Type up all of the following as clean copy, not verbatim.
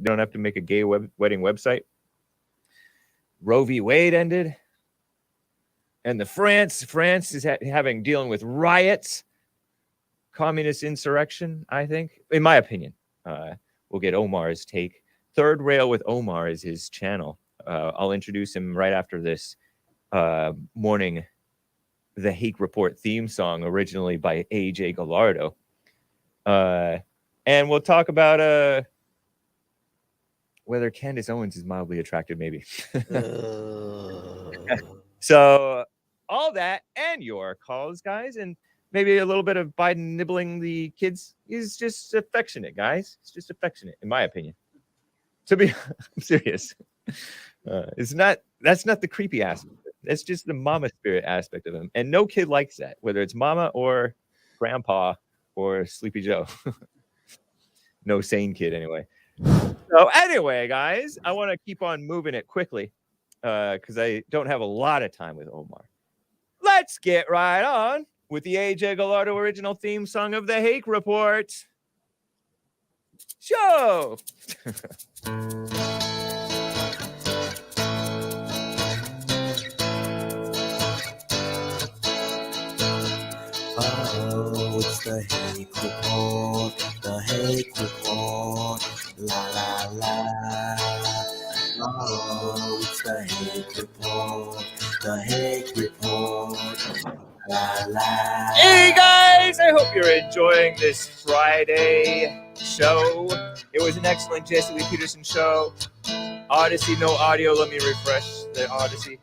don't have to make a gay wedding website. Roe v. Wade ended. And the France is dealing with riots, communist insurrection, I think, in my opinion. We'll get Omar's take. Third Rail with Omar is his channel. I'll introduce him right after this morning. The HAKE Report theme song, originally by AJ Gallardo. And we'll talk about whether Candace Owens is mildly attractive, maybe. So all that and your calls, guys, and maybe a little bit of Biden nibbling the kids is just affectionate, guys. It's just affectionate, in my opinion. To be I'm serious. That's not the creepy aspect. That's just the mama spirit aspect of him. And no kid likes that, whether it's mama or grandpa or Sleepy Joe. No sane kid, anyway. So anyway, guys, I want to keep on moving it quickly because I don't have a lot of time with Omar. Let's get right on with the AJ Gallardo original theme song of the HAKE Report. Show! Oh, it's the HAKE Report, the HAKE Report, la la la. Oh, it's the HAKE Report, the HAKE Report, la la. Hey guys, I hope you're enjoying this Friday show. It was an excellent Jesse Lee Peterson show. Odyssey, no audio. Let me refresh the Odyssey.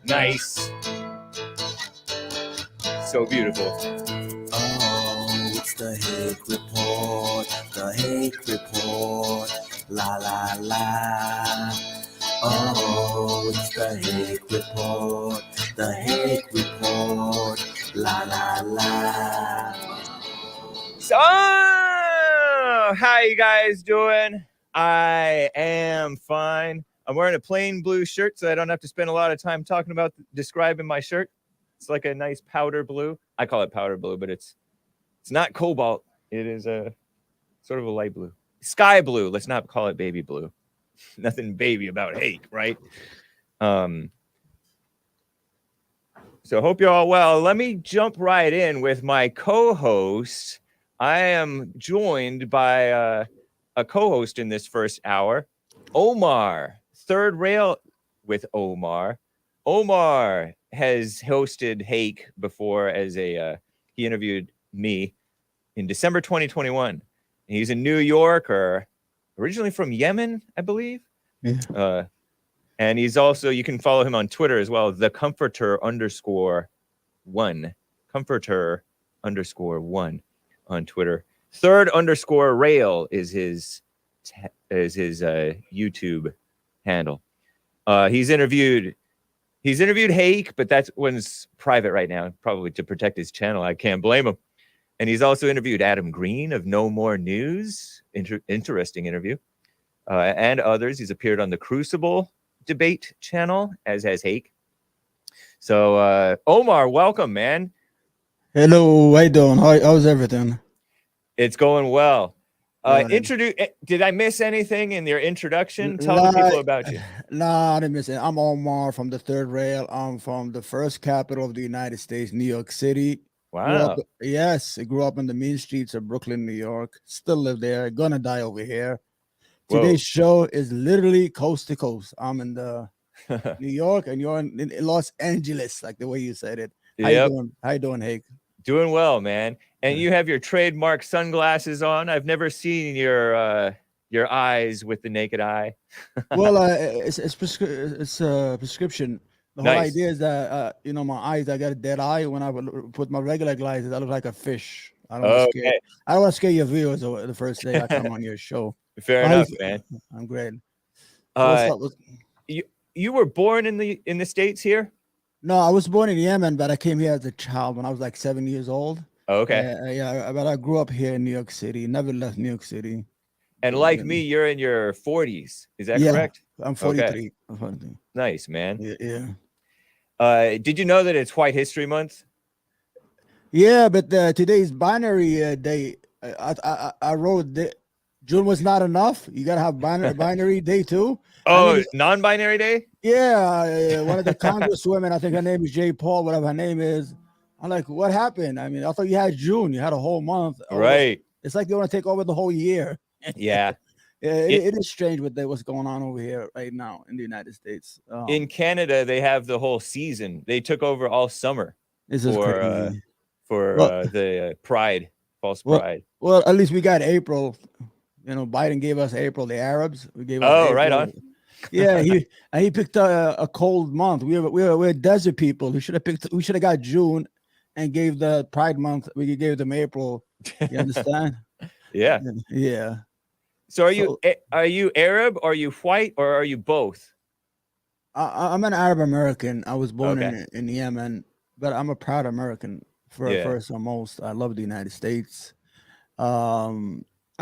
Nice. So beautiful. Oh, it's the HAKE Report, the HAKE Report, la la la. Oh, it's the HAKE Report, the HAKE Report, la la la. So, how you guys doing? I am fine. I'm wearing a plain blue shirt, so I don't have to spend a lot of time describing my shirt. It's like a nice powder blue. I call it powder blue, but it's not cobalt. It is a sort of a light blue. Sky blue. Let's not call it baby blue. Nothing baby about HAKE, right? So hope you're all well. Let me jump right in with my co-host. I am joined by a co-host in this first hour, Omar. Third Rail with Omar. Omar has hosted HAKE before as he interviewed me in December 2021. He's a New Yorker, originally from Yemen, I believe. Yeah. And he's also, you can follow him on Twitter as well, the Comforter_1. Comforter_1 on Twitter. Third_Rail is his YouTube handle. He's interviewed HAKE, but that one's private right now, probably to protect his channel. I can't blame him. And he's also interviewed Adam Green of No More News. Interesting interview. And others. He's appeared on the Crucible debate channel, as has HAKE. So, Omar, welcome, man. Hello, how you doing? How's everything? It's going well. Did I miss anything in your introduction? Tell the people about you. Nah, I didn't miss it. I'm Omar from the Third Rail. I'm from the first capital of the United States, New York City. Wow. I grew up in the mean streets of Brooklyn, New York. Still live there. Gonna die over here. Today's show is literally coast to coast. I'm in the New York and you're in Los Angeles, like the way you said it. How you doing, HAKE? Doing well, man. And you have your trademark sunglasses on. I've never seen your eyes with the naked eye. Well, it's a prescription. The whole idea is that my eyes, I got a dead eye. When I put my regular glasses, I look like a fish. I don't want to scare your viewers the first day I come on your show. Fair enough, man. I'm great. You were born in the States here? No, I was born in Yemen, but I came here as a child when I was like 7 years old. Oh, okay. But I grew up here in New York City. Never left New York City. And like me, you're in your 40s. Is that correct? I'm 43. Okay. I'm 43. Nice, man. Yeah. Did you know that it's White History Month? Yeah, but today's binary day. I wrote June was not enough. You gotta have binary day too. Oh, non-binary day. Yeah, one of the congresswomen, I think her name is Jay Paul, whatever her name is. I'm like, what happened? I mean, I thought you had June. You had a whole month. Right. It's like they want to take over the whole year. Yeah. It is strange what's going on over here right now in the United States. In Canada, they have the whole season. They took over all summer this is crazy. The Pride, false pride. Well, at least we got April. You know, Biden gave us April. The Arabs, we gave us April. Right on. Yeah, he picked a cold month. We're desert people. We should have got June, and gave the Pride month. We gave them April. You understand? Yeah. Yeah. So are you Arab? Are you white? Or are you both? I'm an Arab American. I was born in Yemen, but I'm a proud American first and most. I love the United States. I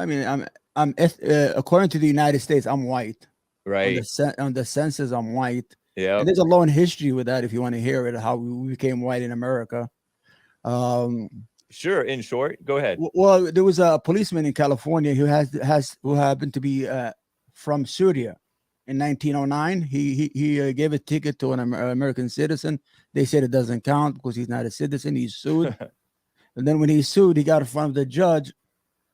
mean, I'm according to the United States, I'm white. Right. On the census, I'm white. Yeah. And there's a long history with that if you want to hear it, how we became white in America. Sure. In short, go ahead. Well, there was a policeman in California who happened to be from Syria in 1909. He gave a ticket to an American citizen. They said it doesn't count because he's not a citizen. He's sued. And then when he sued, he got in front of the judge.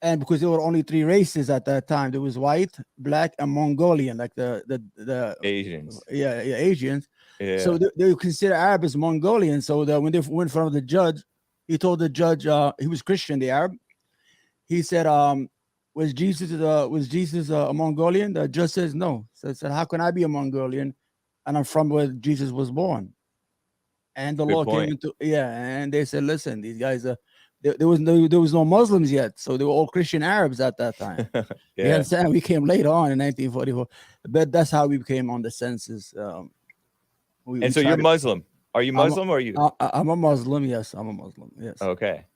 And because there were only three races at that time, there was white, black, and Mongolian, like the Asians. Yeah, Asians. Yeah. So they consider Arab as Mongolian. So when they went in front of the judge, he told the judge he was Christian, the Arab. He said, "Was Jesus a Mongolian?" The judge says no. So I said, "How can I be a Mongolian, and I'm from where Jesus was born?" And the law came into and they said, "Listen, these guys are." There was no Muslims yet, so they were all Christian Arabs at that time. You understand? We came later on in 1944, but that's how we became on the census. So you're Muslim. Are you Muslim or are you? I'm a Muslim. Yes, I'm a Muslim. Yes. Okay.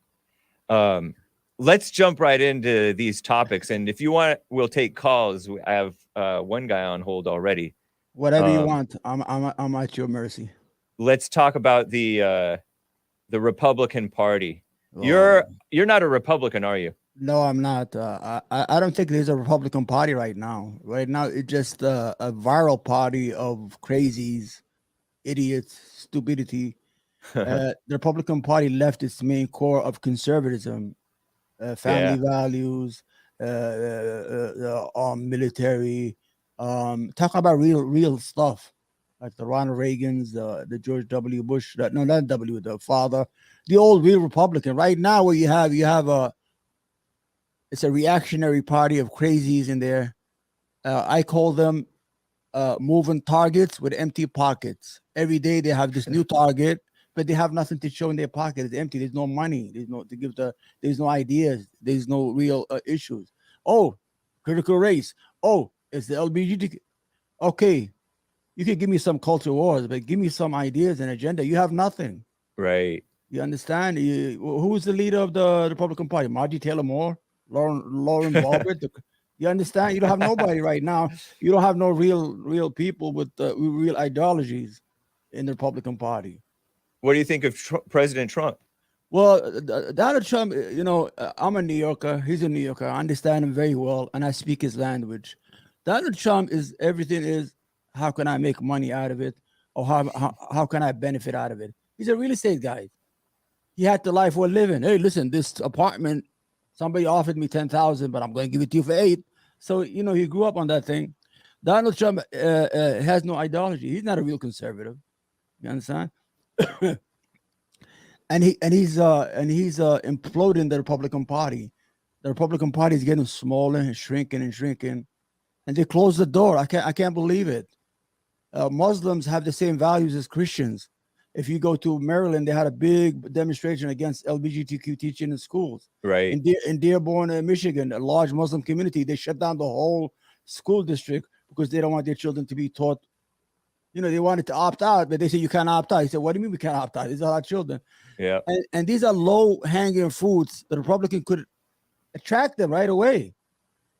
Let's jump right into these topics, and if you want, we'll take calls. I have one guy on hold already. Whatever you want, I'm at your mercy. Let's talk about the Republican Party. You're not a Republican, are you? No, I'm not. I don't think there's a Republican Party right now. Right now, it's just a viral party of crazies, idiots, stupidity. The Republican Party left its main core of conservatism, family values, military. Talk about real stuff, like the Ronald Reagans, the George W. Bush. Not W, the father. The old real Republican. Right now, what you have it's a reactionary party of crazies in there. I call them moving targets with empty pockets. Every day they have this new target, but they have nothing to show in their pocket. It's empty. There's no money. There's no ideas. There's no real issues. Oh, critical race. Oh, it's the LGBT. Okay, you can give me some culture wars, but give me some ideas and agenda. You have nothing. Right. You understand? Who's the leader of the Republican Party? Margie Taylor Moore, Lauren Boebert. You understand? You don't have nobody right now. You don't have no real people with real ideologies in the Republican Party. What do you think of President Trump? Well, Donald Trump, I'm a New Yorker. He's a New Yorker. I understand him very well, and I speak his language. Donald Trump is everything is, how can I make money out of it? Or how can I benefit out of it? He's a real estate guy. He had the life we're living. Hey, listen, this apartment, somebody offered me 10,000, but I'm going to give it to you for 8. So, he grew up on that thing. Donald Trump has no ideology. He's not a real conservative. You understand? and he's imploding the Republican Party. The Republican Party is getting smaller and shrinking, and they closed the door. I can't believe it. Muslims have the same values as Christians. If you go to Maryland, they had a big demonstration against LGBTQ teaching in schools. Right. In Dearborn, Michigan, a large Muslim community, they shut down the whole school district because they don't want their children to be taught. They wanted to opt out, but they said you can't opt out. He said, "What do you mean we can't opt out? These are our children." Yeah. And these are low-hanging fruits. The Republican could attract them right away.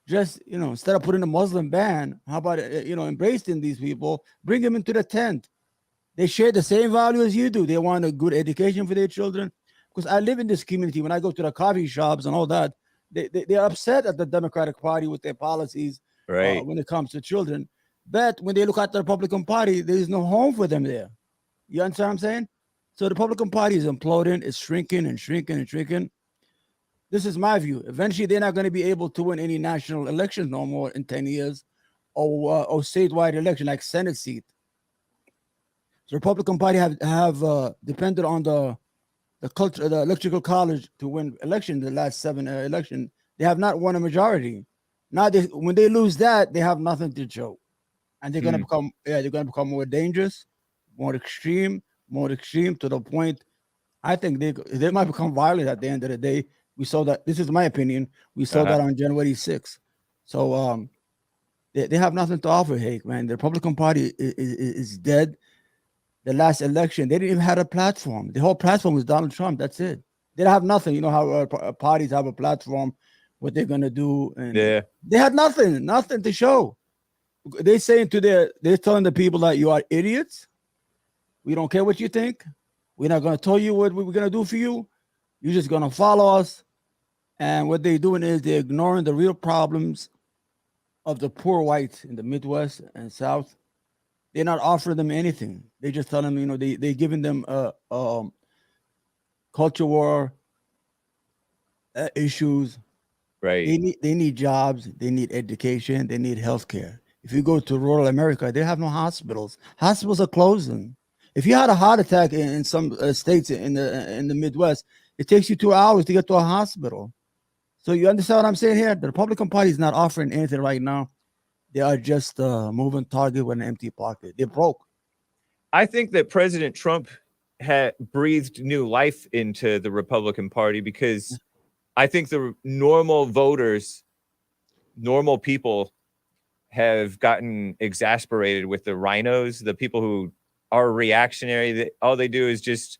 Just, instead of putting a Muslim ban, how about, embracing these people, bring them into the tent. They share the same value as you do. They want a good education for their children. Because I live in this community. When I go to the coffee shops and all that, they're upset at the Democratic Party with their policies Right. when it comes to children. But when they look at the Republican Party, there is no home for them there. You understand what I'm saying? So the Republican Party is imploding, it's shrinking and shrinking and shrinking. This is my view. Eventually, they're not going to be able to win any national elections no more in 10 years or statewide election like Senate seat. The Republican Party have depended on the electoral college to win election. The last 7 election, they have not won a majority. Now, when they lose that, they have nothing to show, and they're going to become more dangerous, more extreme to the point. I think they might become violent at the end of the day. We saw that. This is my opinion. We saw that on January 6th. So they have nothing to offer, Hake, man. The Republican Party is dead. The last election, they didn't even have a platform. The whole platform was Donald Trump. That's it. They have nothing. You know how parties have a platform, what they're gonna do, and they had nothing to show. They're telling the people that you are idiots. We don't care what you think. We're not gonna tell you what we're gonna do for you. You're just gonna follow us. And what they're doing is they're ignoring the real problems of the poor whites in the Midwest and South. They're not offering them anything. They just tell them, they're giving them culture war issues. Right. They need jobs. They need education. They need healthcare. If you go to rural America, they have no hospitals. Hospitals are closing. If you had a heart attack in some states in the Midwest, it takes you 2 hours to get to a hospital. So you understand what I'm saying here? The Republican Party is not offering anything right now. They are just a moving target with an empty pocket. They're broke. I think that President Trump had breathed new life into the Republican Party because I think the normal voters, normal people have gotten exasperated with the rhinos, the people who are reactionary. That all they do is just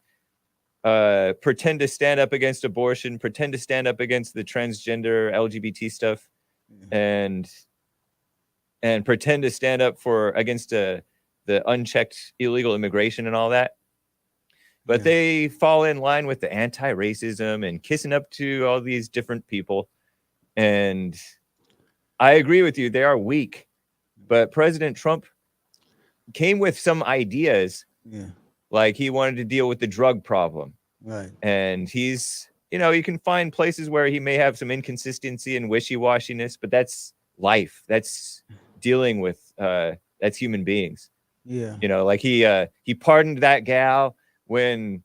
pretend to stand up against abortion, pretend to stand up against the transgender LGBT stuff, and pretend to stand up against the unchecked illegal immigration and all that. But they fall in line with the anti-racism and kissing up to all these different people. And I agree with you. They are weak. But President Trump came with some ideas. Yeah. Like he wanted to deal with the drug problem. Right. And he's, you can find places where he may have some inconsistency and wishy-washiness, but that's life. That's dealing with that's human beings. Yeah. Like he pardoned that gal when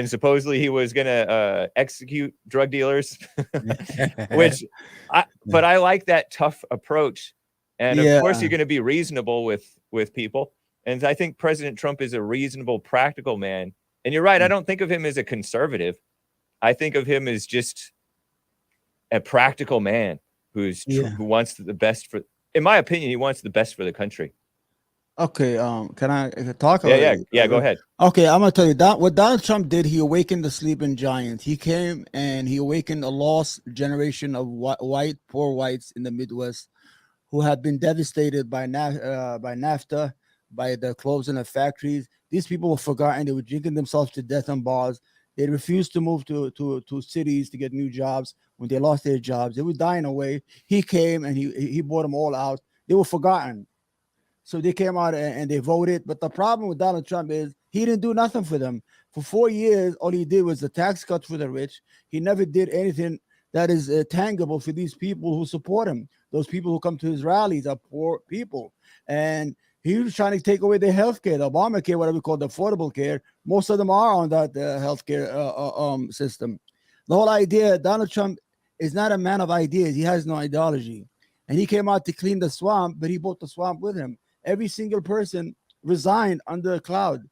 supposedly he was gonna execute drug dealers, but I like that tough approach. And of course you're gonna be reasonable with people. And I think President Trump is a reasonable, practical man. And you're right, I don't think of him as a conservative. I think of him as just a practical man who wants the best for. In my opinion, he wants the best for the country. Okay, can I talk? Yeah, go ahead. Okay, I'm gonna tell you that what Donald Trump did, he awakened the sleeping giant. He came and he awakened a lost generation of poor whites in the Midwest who had been devastated by NAFTA, by the closing of factories. These people were forgotten. They were drinking themselves to death in bars. They refused to move to cities to get new jobs. When they lost their jobs, they were dying away. He came and he brought them all out. They were forgotten. So they came out and they voted. But the problem with Donald Trump is he didn't do nothing for them. For 4 years, all he did was the tax cuts for the rich. He never did anything that is tangible for these people who support him. Those people who come to his rallies are poor people. And he was trying to take away their health care, the Obamacare, whatever we call the affordable care. Most of them are on that health care system. The whole idea, Donald Trump is not a man of ideas. He has no ideology. And he came out to clean the swamp, but he brought the swamp with him. Every single person resigned under a cloud.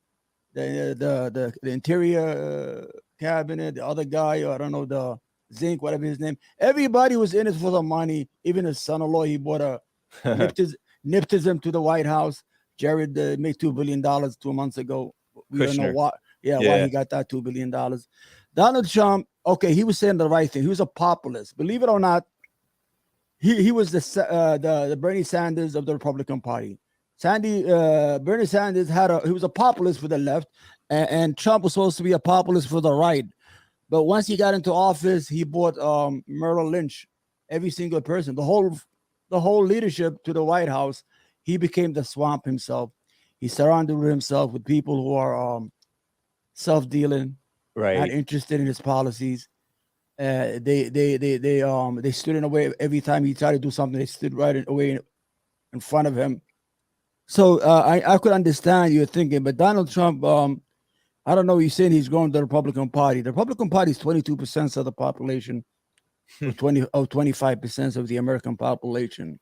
The interior cabinet, the other guy, or I don't know, the Zink, whatever his name. Everybody was in it for the money. Even his son-in-law, he bought a nepotism to the White House. Jared made $2 billion 2 months ago. We don't know why. Why he got that $2 billion. Donald Trump, okay, he was saying the right thing. He was a populist. Believe it or not, he was the Bernie Sanders of the Republican Party. Bernie Sanders he was a populist for the left, and Trump was supposed to be a populist for the right. But once he got into office, he bought Merrill Lynch, every single person, the whole leadership to the White House. He became the swamp himself. He surrounded himself with people who are self-dealing, not Right. interested in his policies. They stood in a way every time he tried to do something. They stood right away in front of him. So I could understand you're thinking, but Donald Trump, I don't know. He's saying he's growing the Republican Party. The Republican Party is 22% of the population, or 25% of the American population,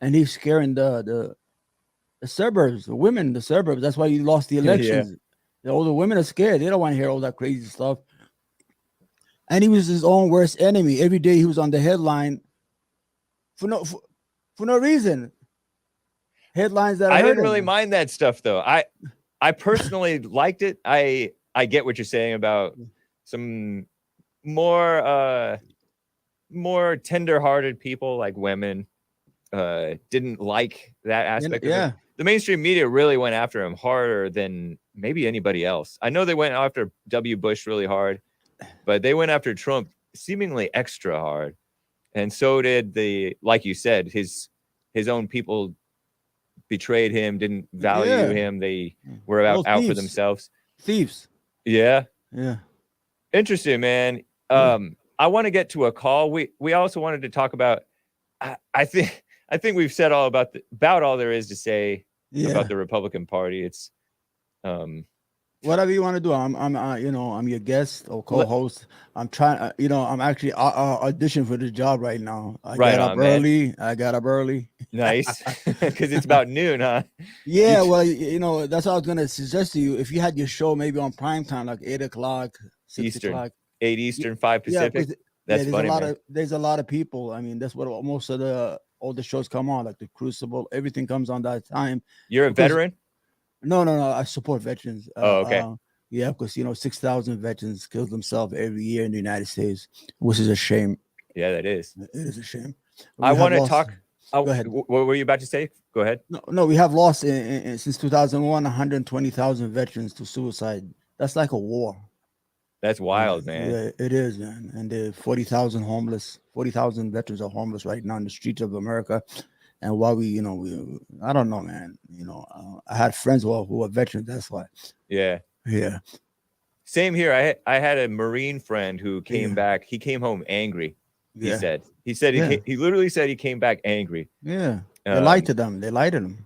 and he's scaring the suburbs, the women, the suburbs. That's why he lost the Yeah. elections. All the women are scared. They don't want to hear all that crazy stuff. And he was his own worst enemy. Every day he was on the headline for no reason. Headlines that I hurt didn't him. really mind that stuff though. I personally liked it. I get what you're saying about some more tender-hearted people like women didn't like that aspect of it. The mainstream media really went after him harder than maybe anybody else. I know they went after W. Bush really hard, but they went after Trump seemingly extra hard. And so did like you said, his own people betrayed him, didn't value him. They were out for themselves. Thieves. Yeah. Yeah. Interesting, man. I want to get to a call. We also wanted to talk about, I think we've said all about all there is to say about the Republican Party. It's whatever you want to do. I'm your guest or co-host. I'm trying. I'm actually auditioning for this job right now. I got up early. Nice, because it's about noon, huh? Yeah. Well, that's what I was gonna suggest to you. If you had your show maybe on prime time, like 8 o'clock, 6 Eastern, o'clock, 8 Eastern, 5 Pacific. That's funny, man. There's a lot of people. I mean, that's what most of all the shows come on, like the Crucible. Everything comes on that time. You're a veteran? No. I support veterans. Okay. Yeah, because 6,000 veterans kill themselves every year in the United States, which is a shame. Yeah, that is. It is a shame. I want to talk. Go ahead. What were you about to say? Go ahead. No, we have lost since 2001 120,000 veterans to suicide. That's like a war. That's wild, man. Yeah, it is, man. And there 40,000 veterans are homeless right now in the streets of America. And while I don't know, man. I had friends who are veterans. That's why. Yeah. Yeah. Same here. I had a Marine friend who came back. He came home angry. He said he literally said he came back angry. Yeah. They lied to them. They lied to them.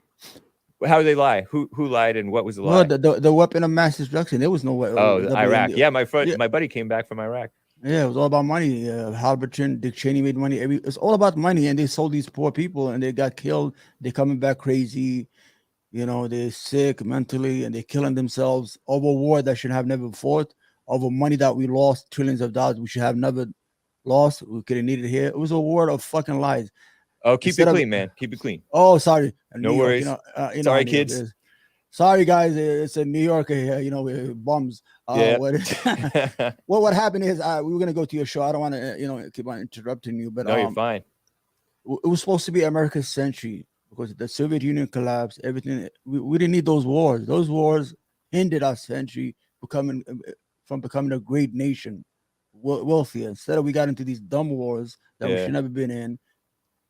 How did they lie? Who lied and what was the lie? Well, the weapon of mass destruction. There was no way. Iraq. Yeah, my buddy came back from Iraq. Yeah, it was all about money. Halberton, Dick Cheney made money. It's all about money, and they sold these poor people, and they got killed. They're coming back crazy. They're sick mentally, and they're killing themselves over war that should have never fought, over money that we lost, trillions of dollars we should have never lost. We could have needed here. It was a war of fucking lies. Oh, keep it clean, man. Keep it clean. Oh, sorry. No worries. Sorry, kids. Sorry, guys. It's in New York here. We're bums. Yeah. What happened is we were gonna go to your show. I don't want to keep on interrupting you, but no, you're fine. It was supposed to be America's century because the Soviet Union collapsed. Everything. We didn't need those wars. Those wars hindered our century from becoming a great nation, wealthier. Instead of we got into these dumb wars that we should never been in.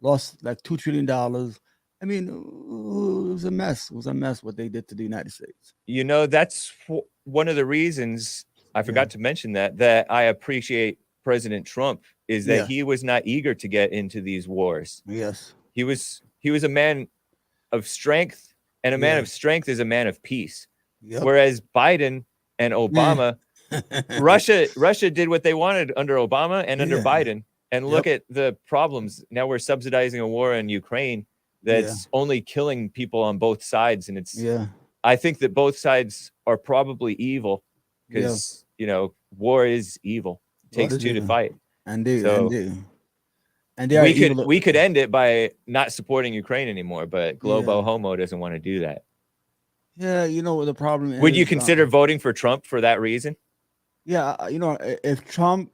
Lost like $2 trillion. I mean, it was a mess. It was a mess what they did to the United States. That's one of the reasons I forgot to mention that I appreciate President Trump is that he was not eager to get into these wars. Yes. He was a man of strength, and a man of strength is a man of peace. Yep. Whereas Biden and Obama, Russia did what they wanted under Obama and under Biden. And look at the problems. Now we're subsidizing a war in Ukraine that's only killing people on both sides. And I think that both sides are probably evil because, war is evil. It takes two to fight. And we could end it by not supporting Ukraine anymore, but Globo Homo doesn't want to do that. Yeah, the problem is. Would you consider voting for Trump for that reason? Yeah, if Trump.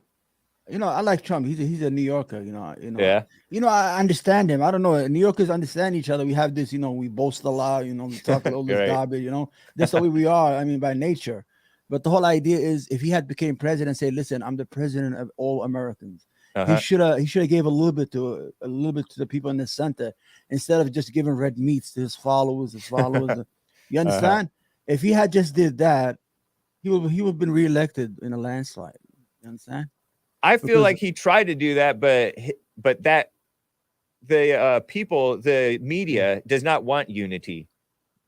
I like Trump. He's a New Yorker. Yeah. I understand him. I don't know. New Yorkers understand each other. We have this. We boast a lot. We talk a little this garbage. That's the way we are. I mean, by nature. But the whole idea is, if he had became president, say, "Listen, I'm the president of all Americans," he Uh-huh. should have gave a little bit to the people in the center instead of just giving red meats to his followers. You understand? If he had just did that, he would have been reelected in a landslide. You understand? I feel Because like he tried to do that, but that the people, the media does not want unity.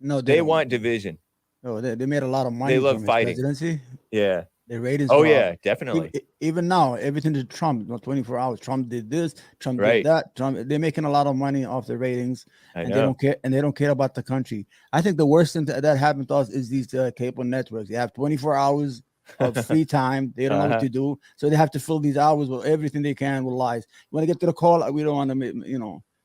no, They don't. want division. No, they made a lot of money love from his fighting. presidency. Yeah. Their ratings. Oh were up. yeah, definitely. Even now, everything to Trump. 24 hours. Trump did this. Trump Right. did that. Trump. They're making a lot of money off the ratings, I and know. they don't care. And they don't care about the country. I think the worst thing that happened to us is these cable networks. They have 24 hours of free time. They don't know what to do, so they have to fill these hours with everything they can with lies. You want to get to the call? We don't want to,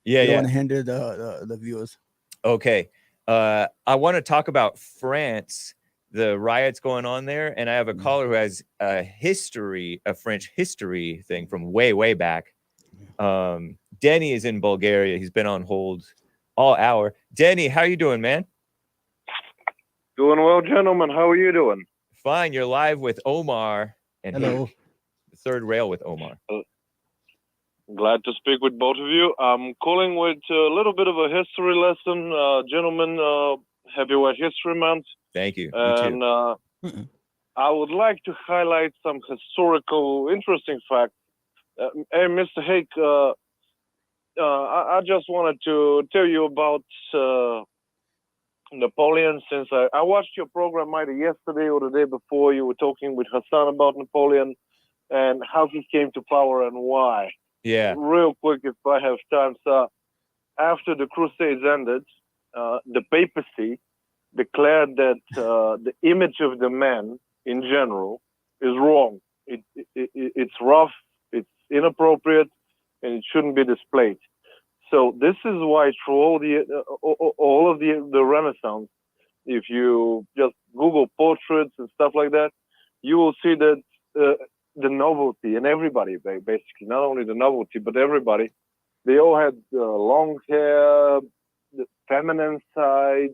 Yeah, we don't want to hinder the viewers. Okay. I want to talk about France, the riots going on there, and I have a caller who has a French history thing from way back. Denny is in Bulgaria. He's been on hold all hour. Denny, how you doing, man? Doing well, gentlemen. How are you doing? Fine. You're live with Omar and Hello. the third rail with Omar. Glad to speak with both of you. I'm calling with a little bit of a history lesson. Gentlemen, happy White History Month. Thank you. And I would like to highlight some historical interesting facts. Hey, Mr. Hake, I just wanted to tell you about Napoleon, since I watched your program either yesterday or the day before. You were talking with Hassan about Napoleon and how he came to power and why. Yeah. Real quick, if I have time, sir. After the Crusades ended, the papacy declared that the image of the man in general is wrong. It's rough, it's inappropriate, and it shouldn't be displayed. So this is why through all of the Renaissance, if you just Google portraits and stuff like that, you will see that the novelty, and everybody, basically, not only the novelty, but everybody, they all had long hair, the feminine side.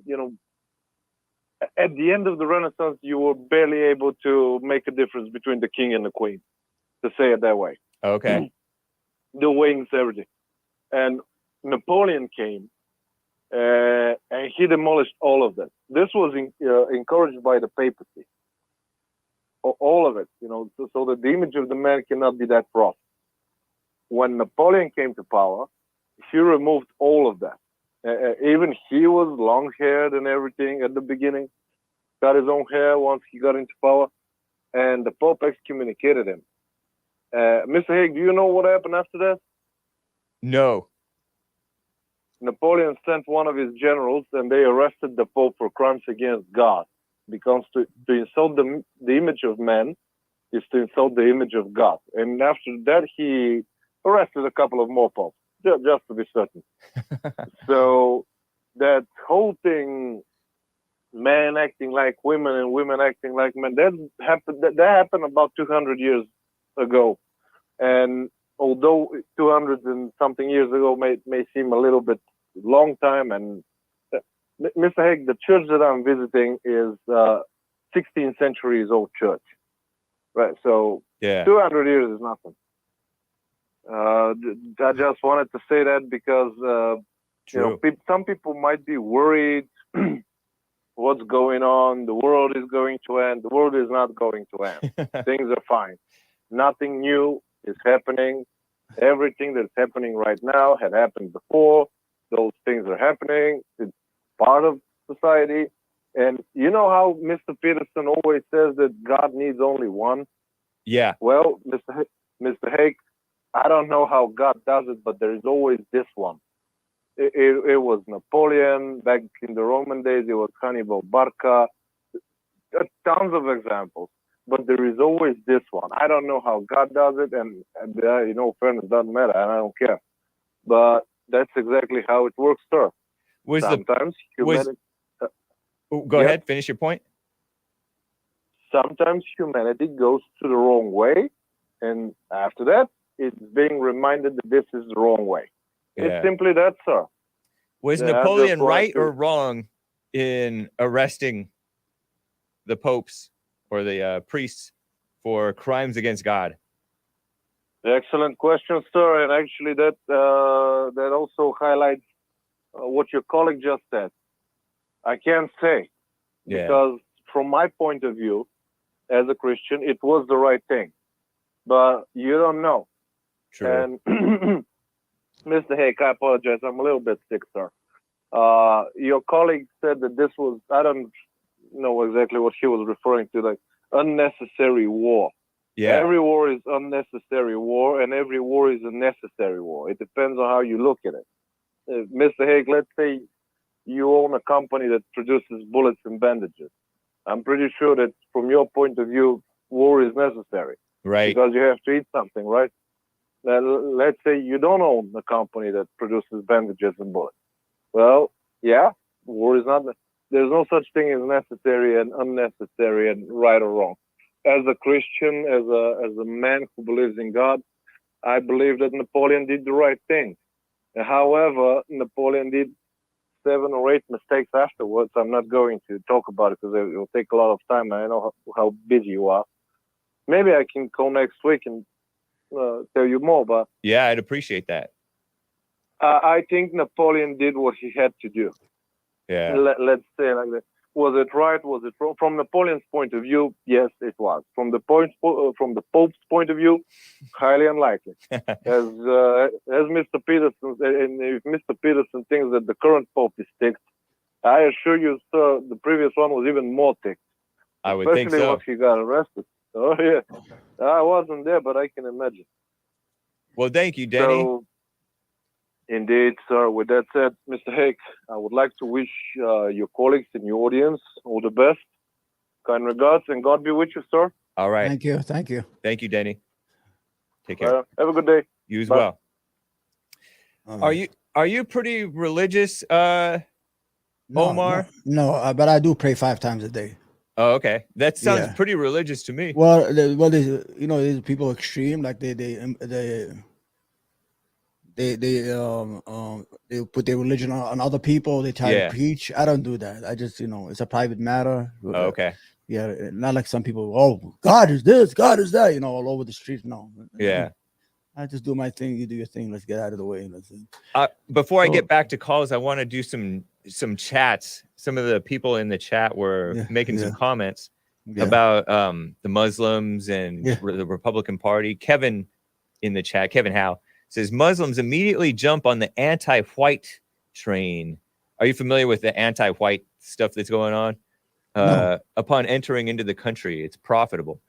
At the end of the Renaissance, you were barely able to make a difference between the king and the queen, to say it that way. Okay. The wings, everything. And Napoleon came, and he demolished all of that. This was encouraged by the papacy. All of it, so that the image of the man cannot be that rough. When Napoleon came to power, he removed all of that. Even he was long-haired and everything at the beginning, got his own hair once he got into power, and the Pope excommunicated him. Mr. Hague, do you know what happened after that? No. Napoleon sent one of his generals, and they arrested the Pope for crimes against God. Because to insult the image of man is to insult the image of God. And after that, he arrested a couple of more popes, just to be certain. So that whole thing, men acting like women and women acting like men, that happened about 200 years ago. And although 200 and something years ago may seem a little bit long time, and Mr. Hague, the church that I'm visiting is 16th century old church, right? So 200 years is nothing. I just wanted to say that because some people might be worried. What's going on? The world is going to end. The world is not going to end. Things are fine. Nothing new is happening. Everything that's happening right now had happened before. Those things are happening. It's part of society. And you know how Mr. Peterson always says that God needs only one? Yeah. Well, Mr. Hake, I don't know how God does it, but there is always this one. It was Napoleon. Back in the Roman days, it was Hannibal Barca. Tons of examples. But there is always this one. I don't know how God does it, and fairness doesn't matter, and I don't care. But that's exactly how it works, sir. Sometimes humanity... Go ahead, finish your point. Sometimes humanity goes to the wrong way, and after that, it's being reminded that this is the wrong way. Yeah. It's simply that, sir. Was Napoleon right or wrong in arresting the popes or the priests for crimes against God? Excellent question, sir. And actually, that also highlights what your colleague just said. I can't say because, from my point of view, as a Christian, it was the right thing. But you don't know. True. And Mr. Hake, I apologize. I'm a little bit sick, sir. Your colleague said that this was, I don't know exactly what he was referring to, like unnecessary war. Yeah. Every war is unnecessary war, and every war is a necessary war. It depends on how you look at it. Mr. Hake, let's say you own a company that produces bullets and bandages. I'm pretty sure that from your point of view, war is necessary. Right. Because you have to eat something, right? Let's say you don't own a company that produces bandages and bullets. Well, yeah, war is not. There's no such thing as necessary and unnecessary and right or wrong. As a Christian, as a man who believes in God, I believe that Napoleon did the right thing. However, Napoleon did 7 or 8 mistakes afterwards. I'm not going to talk about it because it will take a lot of time. I know how busy you are. Maybe I can call next week and tell you more. But yeah, I'd appreciate that. I think Napoleon did what he had to do. Yeah. Let's say like that. Was it right? Was it wrong? From Napoleon's point of view, yes, it was. From the Pope's point of view, highly unlikely. As Mr. Peterson, and if Mr. Peterson thinks that the current Pope is ticked, I assure you, sir, the previous one was even more ticked. I would think so. Especially once he got arrested. Oh yeah, I wasn't there, but I can imagine. Well, thank you, Denny. So, indeed, sir. With that said, Mr. Hake, I would like to wish your colleagues and your audience all the best. Kind regards, and God be with you, sir. All right. Thank you. Thank you. Thank you, Denny. Take care. Have a good day. You as Bye. well. Are you pretty religious, No, Omar? No, but I do pray 5 times a day. Oh, okay. That sounds Yeah. pretty religious to me. Well, there's people extreme, like they put their religion on other people. They try to preach. I don't do that. I just, it's a private matter. Oh, okay. Yeah, not like some people. Oh, God is this, God is that. All over the street. No. Yeah. I just do my thing. You do your thing. Let's get out of the way. Before I get back to calls, I want to do some chats. Some of the people in the chat were making some comments about the Muslims and the Republican Party. Kevin in the chat, Kevin Howe, says Muslims immediately jump on the anti-white train. Are you familiar with the anti-white stuff that's going on? No. Upon entering into the country, it's profitable.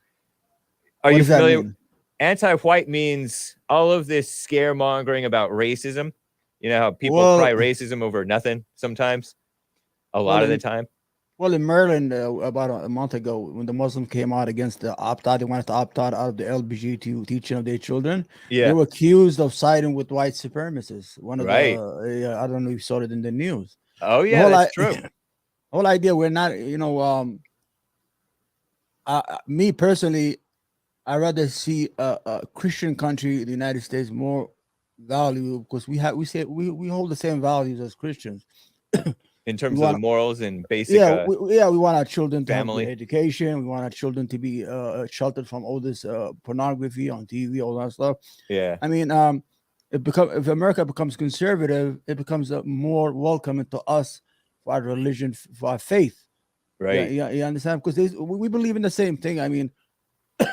What does that mean? Anti-white means all of this scaremongering about racism. You know how people cry racism over nothing sometimes, a lot of the time. Well, in Maryland, about a month ago, when the Muslims came out against the opt-out, they wanted to opt out of the LGBT teaching of their children. Yeah. They were accused of siding with white supremacists. One of right. I don't know if you saw it in the news. Oh, yeah, that's true. The whole idea, we're not, me personally, I rather see a Christian country, the United States, more value because we hold the same values as Christians. In terms of the morals and basic, we want our children to family. have good education. We want our children to be sheltered from all this pornography on TV, all that stuff. Yeah, I mean, if America becomes conservative, it becomes more welcoming to us for our religion, for our faith. Right? Yeah, you understand? Because we believe in the same thing. I mean,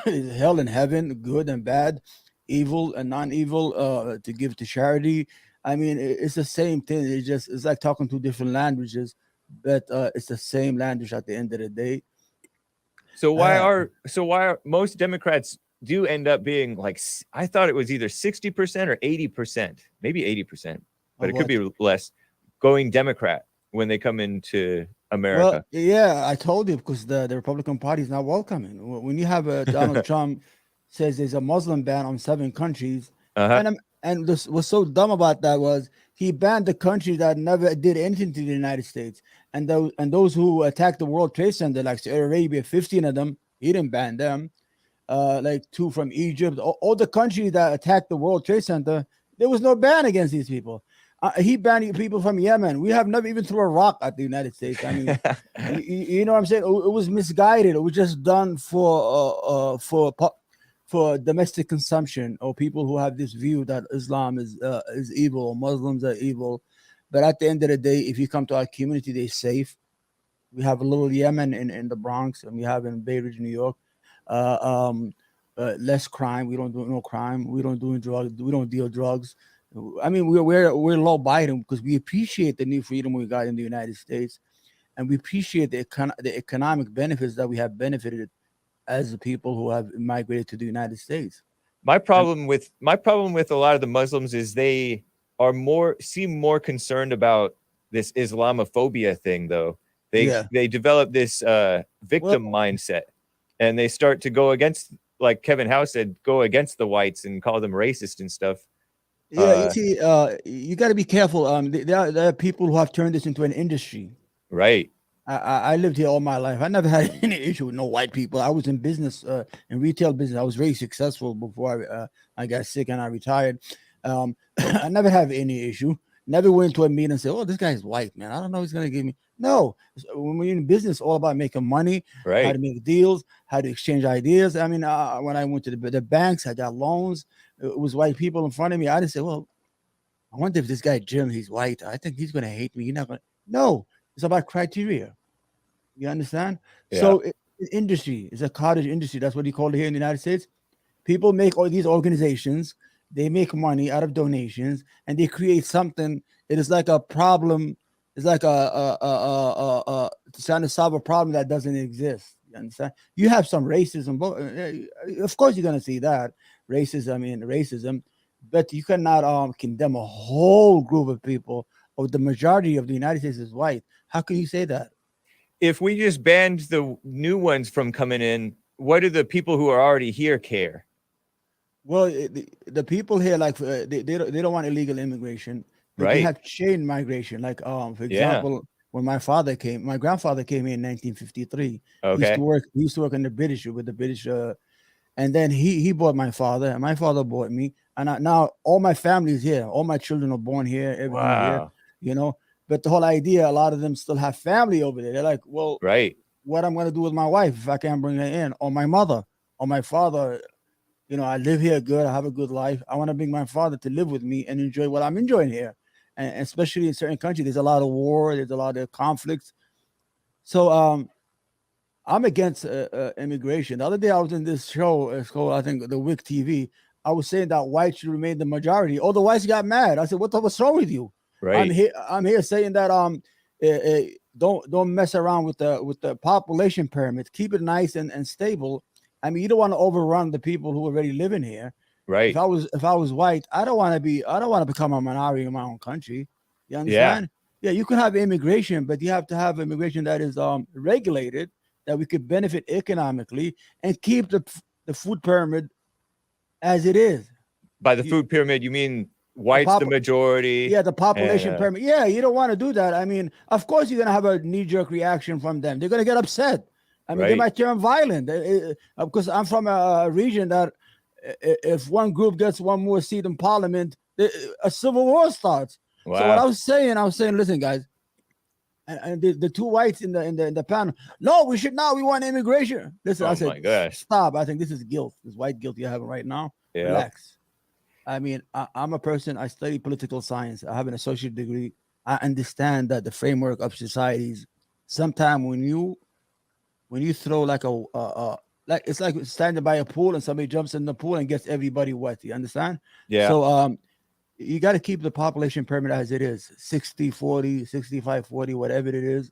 hell and heaven, good and bad, evil and non-evil, to give to charity. I mean, it's the same thing. It's like talking 2 different languages, but it's the same language at the end of the day. So why are most Democrats do end up being like, I thought it was either 60% or 80%, maybe 80%, but it could be less, going Democrat when they come into America. Well, yeah, I told you, because the Republican Party is not welcoming. When you have Donald Trump says there's a Muslim ban on 7 countries, and this was so dumb about that was he banned the countries that never did anything to the United States, and those who attacked the World Trade Center, like Saudi Arabia, 15 of them, he didn't ban them. Like 2 from Egypt, all the countries that attacked the World Trade Center, there was no ban against these people. He banned people from Yemen. We have never even threw a rock at the United States. I mean, you know what I'm saying? It was misguided. It was just done for domestic consumption, or people who have this view that Islam is evil or Muslims are evil. But at the end of the day, if you come to our community, they're safe. We have a little Yemen in the Bronx, and we have in Bay Ridge, New York. Less crime. We don't do no crime. We don't do drugs. We don't deal drugs. I mean, we're law abiding because we appreciate the new freedom we got in the United States, and we appreciate the economic benefits that we have benefited as the people who have migrated to the United States. My problem with a lot of the Muslims is they seem more concerned about this Islamophobia thing, though. They develop this victim mindset, and they start to go against, like Kevin House said, go against the whites and call them racist and stuff. Yeah, you see, you got to be careful. There are people who have turned this into an industry. Right. I lived here all my life. I never had any issue with no white people. I was in business, in retail business. I was very successful before I got sick and I retired. I never have any issue. Never went to a meeting and said, "Oh, this guy's white, man. I don't know. He's gonna give me." No, when we're in business, all about making money, right? How to make deals, how to exchange ideas. I mean, when I went to the banks, I got loans. It was white people in front of me. I didn't say, "Well, I wonder if this guy Jim, he's white. I think he's gonna hate me. He's not gonna." No, it's about criteria. You understand? Yeah. So industry is a cottage industry. That's what you call it here in the United States. People make all these organizations. They make money out of donations, and they create something. It is like a problem. It's like trying to solve a problem that doesn't exist. You understand? You have some racism, of course you're gonna see that racism, but you cannot condemn a whole group of people, or the majority of the United States is white. How can you say that? If we just banned the new ones from coming in, what do the people who are already here care? Well, the people here, like they don't want illegal immigration. Right. They have chain migration. Like for example, when my grandfather came here in 1953. Okay. He used to work in the British with the British, and then he bought my father, and my father bought me, and now all my family is here. All my children are born here. Everything here, you know. But the whole idea, a lot of them still have family over there. They're like, well, right. What I'm gonna do with my wife if I can't bring her in, or my mother, or my father? You know, I live here good. I have a good life. I want to bring my father to live with me and enjoy what I'm enjoying here. And especially in certain countries, there's a lot of war. There's a lot of conflicts. So I'm against immigration. The other day I was in this show. It's called, I think, the WIC TV. I was saying that whites should remain the majority. All the whites got mad. I said, what's wrong with you? Right. I'm here saying that don't mess around with the population pyramid. Keep it nice and stable. I mean, you don't want to overrun the people who are already living here. Right. If I was white, I don't want to become a minority in my own country. You understand? Yeah, you can have immigration, but you have to have immigration that is regulated, that we could benefit economically, and keep the food pyramid as it is. By the food pyramid, you mean whites the majority? Yeah, the population pyramid. Yeah, you don't want to do that. I mean, of course you're gonna have a knee-jerk reaction from them. They're gonna get upset. I mean, they might turn violent because I'm from a region that if one group gets one more seat in parliament, a civil war starts. Wow. So what I was saying, listen, guys, and the two whites in the panel, no, we should not. We want immigration. Listen, I said, my gosh, stop. I think this is guilt. This white guilt you're having right now. Yeah. Relax. I mean, I'm a person. I study political science. I have an associate degree. I understand that the framework of societies. Sometimes when you throw like like it's like standing by a pool and somebody jumps in the pool and gets everybody wet. You understand? Yeah. So you got to keep the population pyramid as it is, 60-40, 65-40, whatever it is.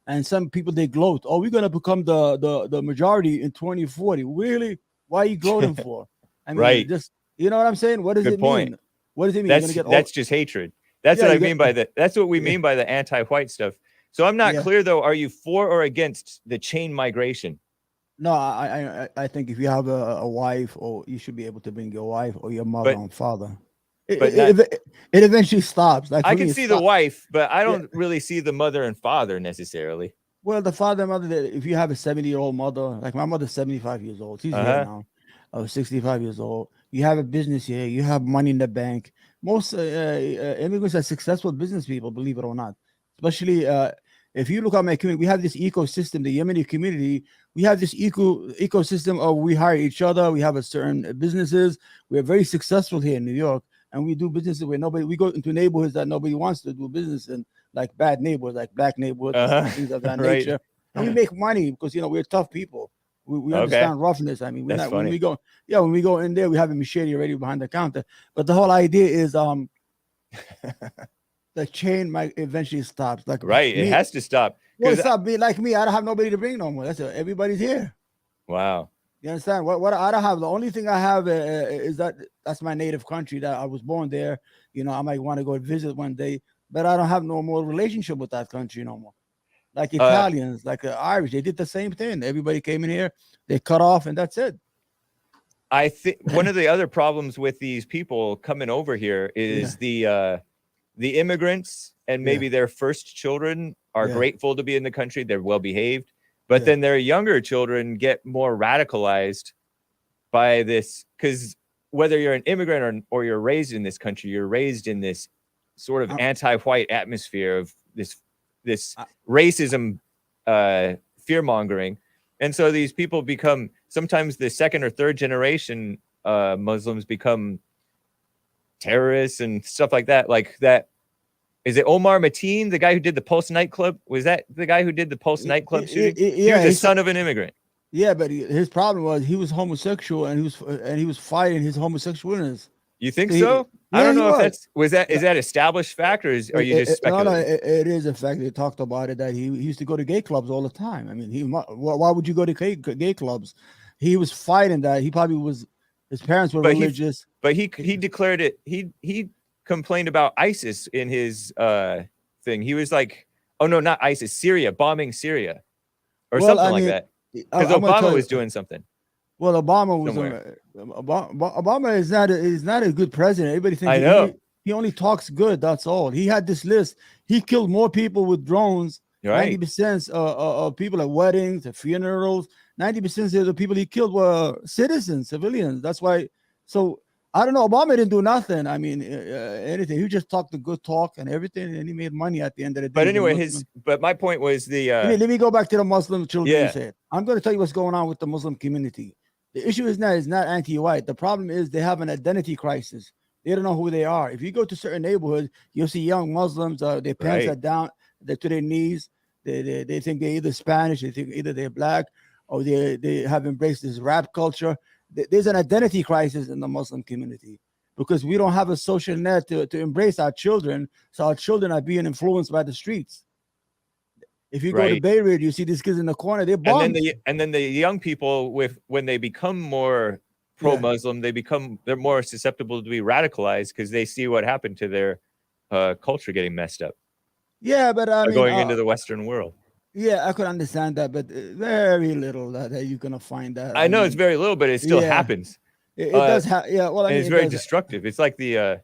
And some people, they gloat. Oh, we're gonna become the majority in 2040. Really? Why are you gloating for? I mean, just, you know what I'm saying? What does it mean? What does it mean? That's just hatred. That's what I mean by that. That's what we mean by the anti-white stuff. So I'm not clear though. Are you for or against the chain migration? No, I think if you have a wife, or you should be able to bring your wife or your mother and father. It eventually stops. Like I can see the wife, but I don't really see the mother and father necessarily. Well, the father and mother, if you have a 70-year-old mother, like my mother's 75 years old. She's here now. 65 years old. You have a business here. You have money in the bank. most immigrants are successful business people, believe it or not. Especially if you look at my community, we have this ecosystem, the Yemeni community. We have this ecosystem of we hire each other. We have a certain businesses. We're very successful here in New York, and we do businesses where nobody. We go into neighborhoods that nobody wants to do business in, like bad neighborhoods, like black neighborhoods, and things of that Right. nature. And we make money because we're tough people. We Okay. understand roughness. I mean, we're That's not when funny. we go. Yeah, when we go in there, we have a machete already behind the counter. But the whole idea is the chain might eventually stop. Like Right. It me, has to stop. well, 'Cause it's not me like me. I don't have nobody to bring no more. That's it. Everybody's here. wow. You understand? What I don't have. The only thing I have is that's my native country. That I was born there. I might want to go visit one day, but I don't have no more relationship with that country no more. Like Italians, like Irish, they did the same thing. Everybody came in here, they cut off, and that's it. I think one of the other problems with these people coming over here is the immigrants and maybe their first children are grateful to be in the country. They're well behaved, but then their younger children get more radicalized by this, because whether you're an immigrant or you're raised in this country, you're raised in this sort of anti-white atmosphere of this racism, fear mongering. And so these people become, sometimes the second or third generation Muslims become terrorists and stuff like that. Like that. Is it Omar Mateen, the guy who did the Pulse nightclub? Was that the guy who did the Pulse nightclub shooting? He was the son of an immigrant. Yeah, but his problem was he was homosexual and he was fighting his homosexualness. You think so? I don't know if is that established fact, or are you just speculating? No, it is a fact. They talked about it that he used to go to gay clubs all the time. I mean, why would you go to gay clubs? He was fighting that. He probably was. His parents were religious. But he declared it. He complained about ISIS in his thing. He was like, oh no, not ISIS, Syria, bombing Syria, or something like that. Because Obama was doing something. Well, Obama was Obama is not a good president. Everybody thinks I know. He only talks good. That's all. He had this list. He killed more people with drones. 90% of people at weddings, at funerals. 90% of the people he killed were citizens, civilians. That's why. So I don't know. Obama didn't do nothing. I mean, anything. He just talked the good talk and everything, and he made money at the end of the day. But anyway, but my point was let me go back to the Muslim children. You said. I'm going to tell you what's going on with the Muslim community. The issue is not anti-white. The problem is they have an identity crisis. They don't know who they are. If you go to certain neighborhoods, you'll see young Muslims. Their pants are down, they're to their knees. They think they're either Spanish, they think either they're black, or they have embraced this rap culture. There's an identity crisis in the Muslim community because we don't have a social net to embrace our children. So our children are being influenced by the streets. If you go to Beirut, you see these kids in the corner, they're bombed. And then the young people, when they become more pro-Muslim, they're more susceptible to be radicalized because they see what happened to their culture getting messed up. Yeah, but I mean, going into the Western world. Yeah, I could understand that, but very little that you're gonna find that. I know it's very little, but it still happens. It does happen. Yeah, well, I mean, it's very destructive. It's like the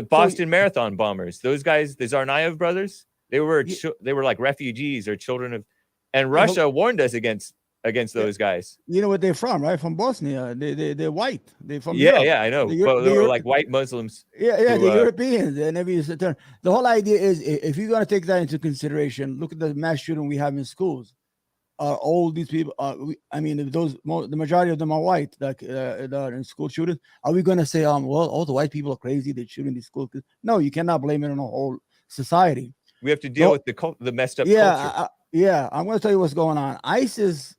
Boston Marathon bombers. Those guys, the Tsarnaev brothers, they were like refugees or children of, and Russia warned us against those guys. You know what they're from, right? From Bosnia. They're white. They're from Europe. Yeah, I know. But they were like white Muslims. Yeah, the Europeans. And the whole idea is, if you're gonna take that into consideration, look at the mass shooting we have in schools. All these people, I mean, the majority of them are white, like that are in school shootings. Are we gonna say, well, all the white people are crazy? They're shooting these school kids? No, you cannot blame it on the whole society. We have to deal with the messed up culture. I'm going to tell you what's going on. ISIS,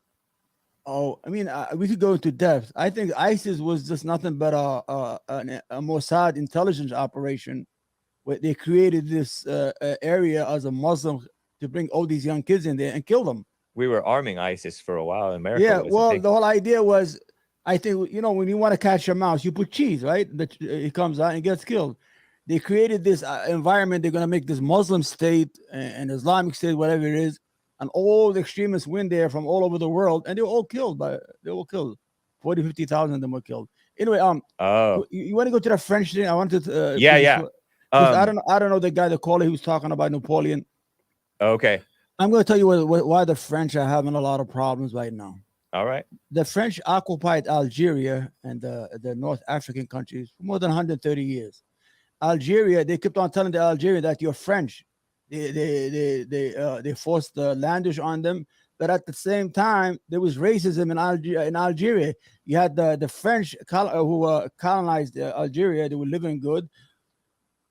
we could go into depth. I think ISIS was just nothing but a Mossad intelligence operation where they created this area as a Muslim to bring all these young kids in there and kill them. We were arming ISIS for a while in America. Yeah, well, the whole idea was, I think, when you want to catch a mouse, you put cheese, right? It comes out and gets killed. They created this environment. They're going to make this Muslim state and Islamic state, whatever it is. And all the extremists went there from all over the world. And they were all killed. 40, 50,000 of them were killed. Anyway, you want to go to the French thing? I wanted to. I don't know the guy, the caller who was talking about Napoleon. Okay. I'm going to tell you why the French are having a lot of problems right now. All right. The French occupied Algeria and the North African countries for more than 130 years. Algeria, they kept on telling the Algerian that you're French. They forced the language on them, but at the same time, there was racism in Algeria. You had the French who colonized Algeria. They were living good,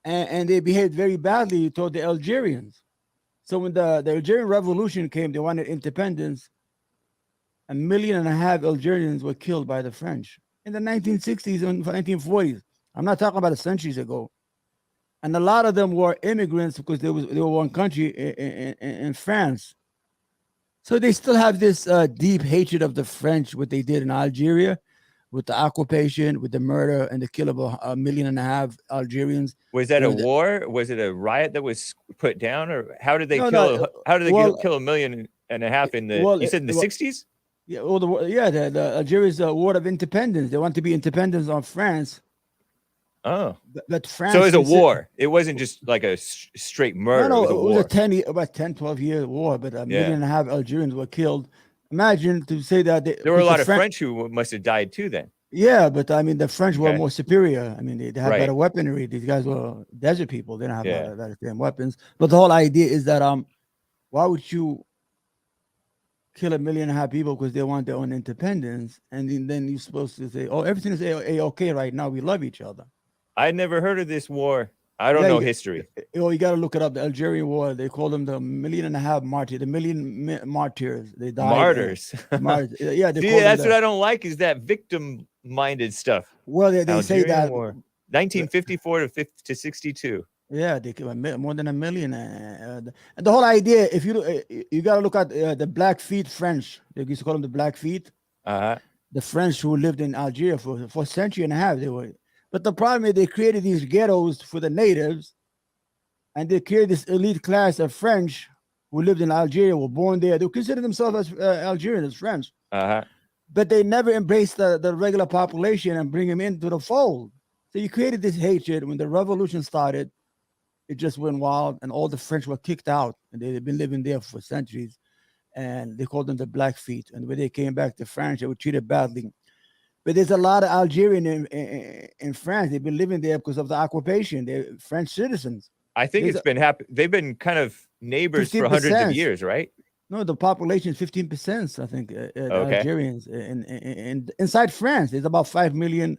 and they behaved very badly toward the Algerians. So when the Algerian Revolution came, they wanted independence. 1.5 million Algerians were killed by the French in the 1960s and 1940s. I'm not talking about centuries ago. And a lot of them were immigrants because they were one country in France. So they still have this deep hatred of the French, what they did in Algeria, with the occupation, with the murder and the kill of 1.5 million Algerians. Was that a war? Was it a riot that was put down, or how did they No, kill? no, How did they well, kill 1.5 million in the? well, You said in the well, 60s? Yeah, well, the Algeria's war of independence. They want to be independent on France. Oh, but France. So it was a war. It wasn't just like a straight murder. No, it was a it war. was about 10, 12 year war, but 1.5 million Algerians were killed. Imagine to say that there were a lot of French who must have died too then. Yeah, but I mean, the French were more superior. I mean, they had better weaponry. These guys were desert people. They didn't have that same weapons. But the whole idea is that why would you kill 1.5 million people because they want their own independence, and then you're supposed to say, "Oh, everything is okay right now. We love each other." I never heard of this war. I don't know history. You got to look it up. The Algerian War. They call them the 1.5 million martyrs. The martyrs. They died. Martyrs. Martyrs. Yeah. See, that's what I don't like is that victim-minded stuff. Well, they say that war. 1954 to 62. Yeah, they killed more than 1 million. And the whole idea, if you got to look at the Blackfeet French. They used to call them the Blackfeet. The French who lived in Algeria for a century and a half. They were. But the problem is they created these ghettos for the natives, and they created this elite class of French who lived in Algeria, were born there. They consider themselves as Algerians, as French. But they never embraced the regular population and bring them into the fold. So you created this hatred. When the revolution started, it just went wild, and all the French were kicked out, and they've been living there for centuries. And they called them the Blackfeet. And when they came back to France, they were treated badly. But there's a lot of Algerian in France. They've been living there because of the occupation. They're French citizens. I think it's been happy. They've been kind of neighbors for hundreds of years, right? No, the population is 15%. I think Algerians inside France. There's about 5 million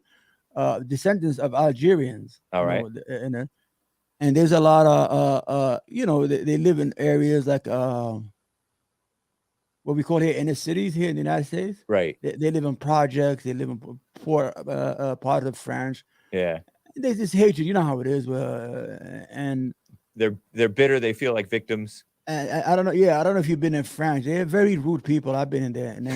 descendants of Algerians. All right, and there's a lot of they live in areas like what we call here inner cities here in the United States. Right. They live in projects. They live in poor part of France. Yeah. There's this hatred. You know how it is. And they're bitter. They feel like victims. I don't know. Yeah, I don't know if you've been in France. They're very rude people. I've been in there. And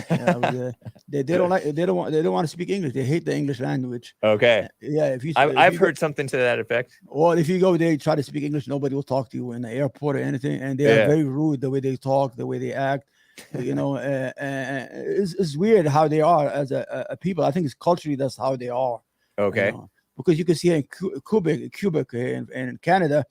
they don't want to speak English. They hate the English language. Okay. Yeah. I've heard something to that effect. Well, if you go there, try to speak English, nobody will talk to you in the airport or anything. And they are very rude. The way they talk, the way they act. It's weird how they are as a people. I think it's culturally that's how they are. Okay. Because you can see in Quebec in Canada,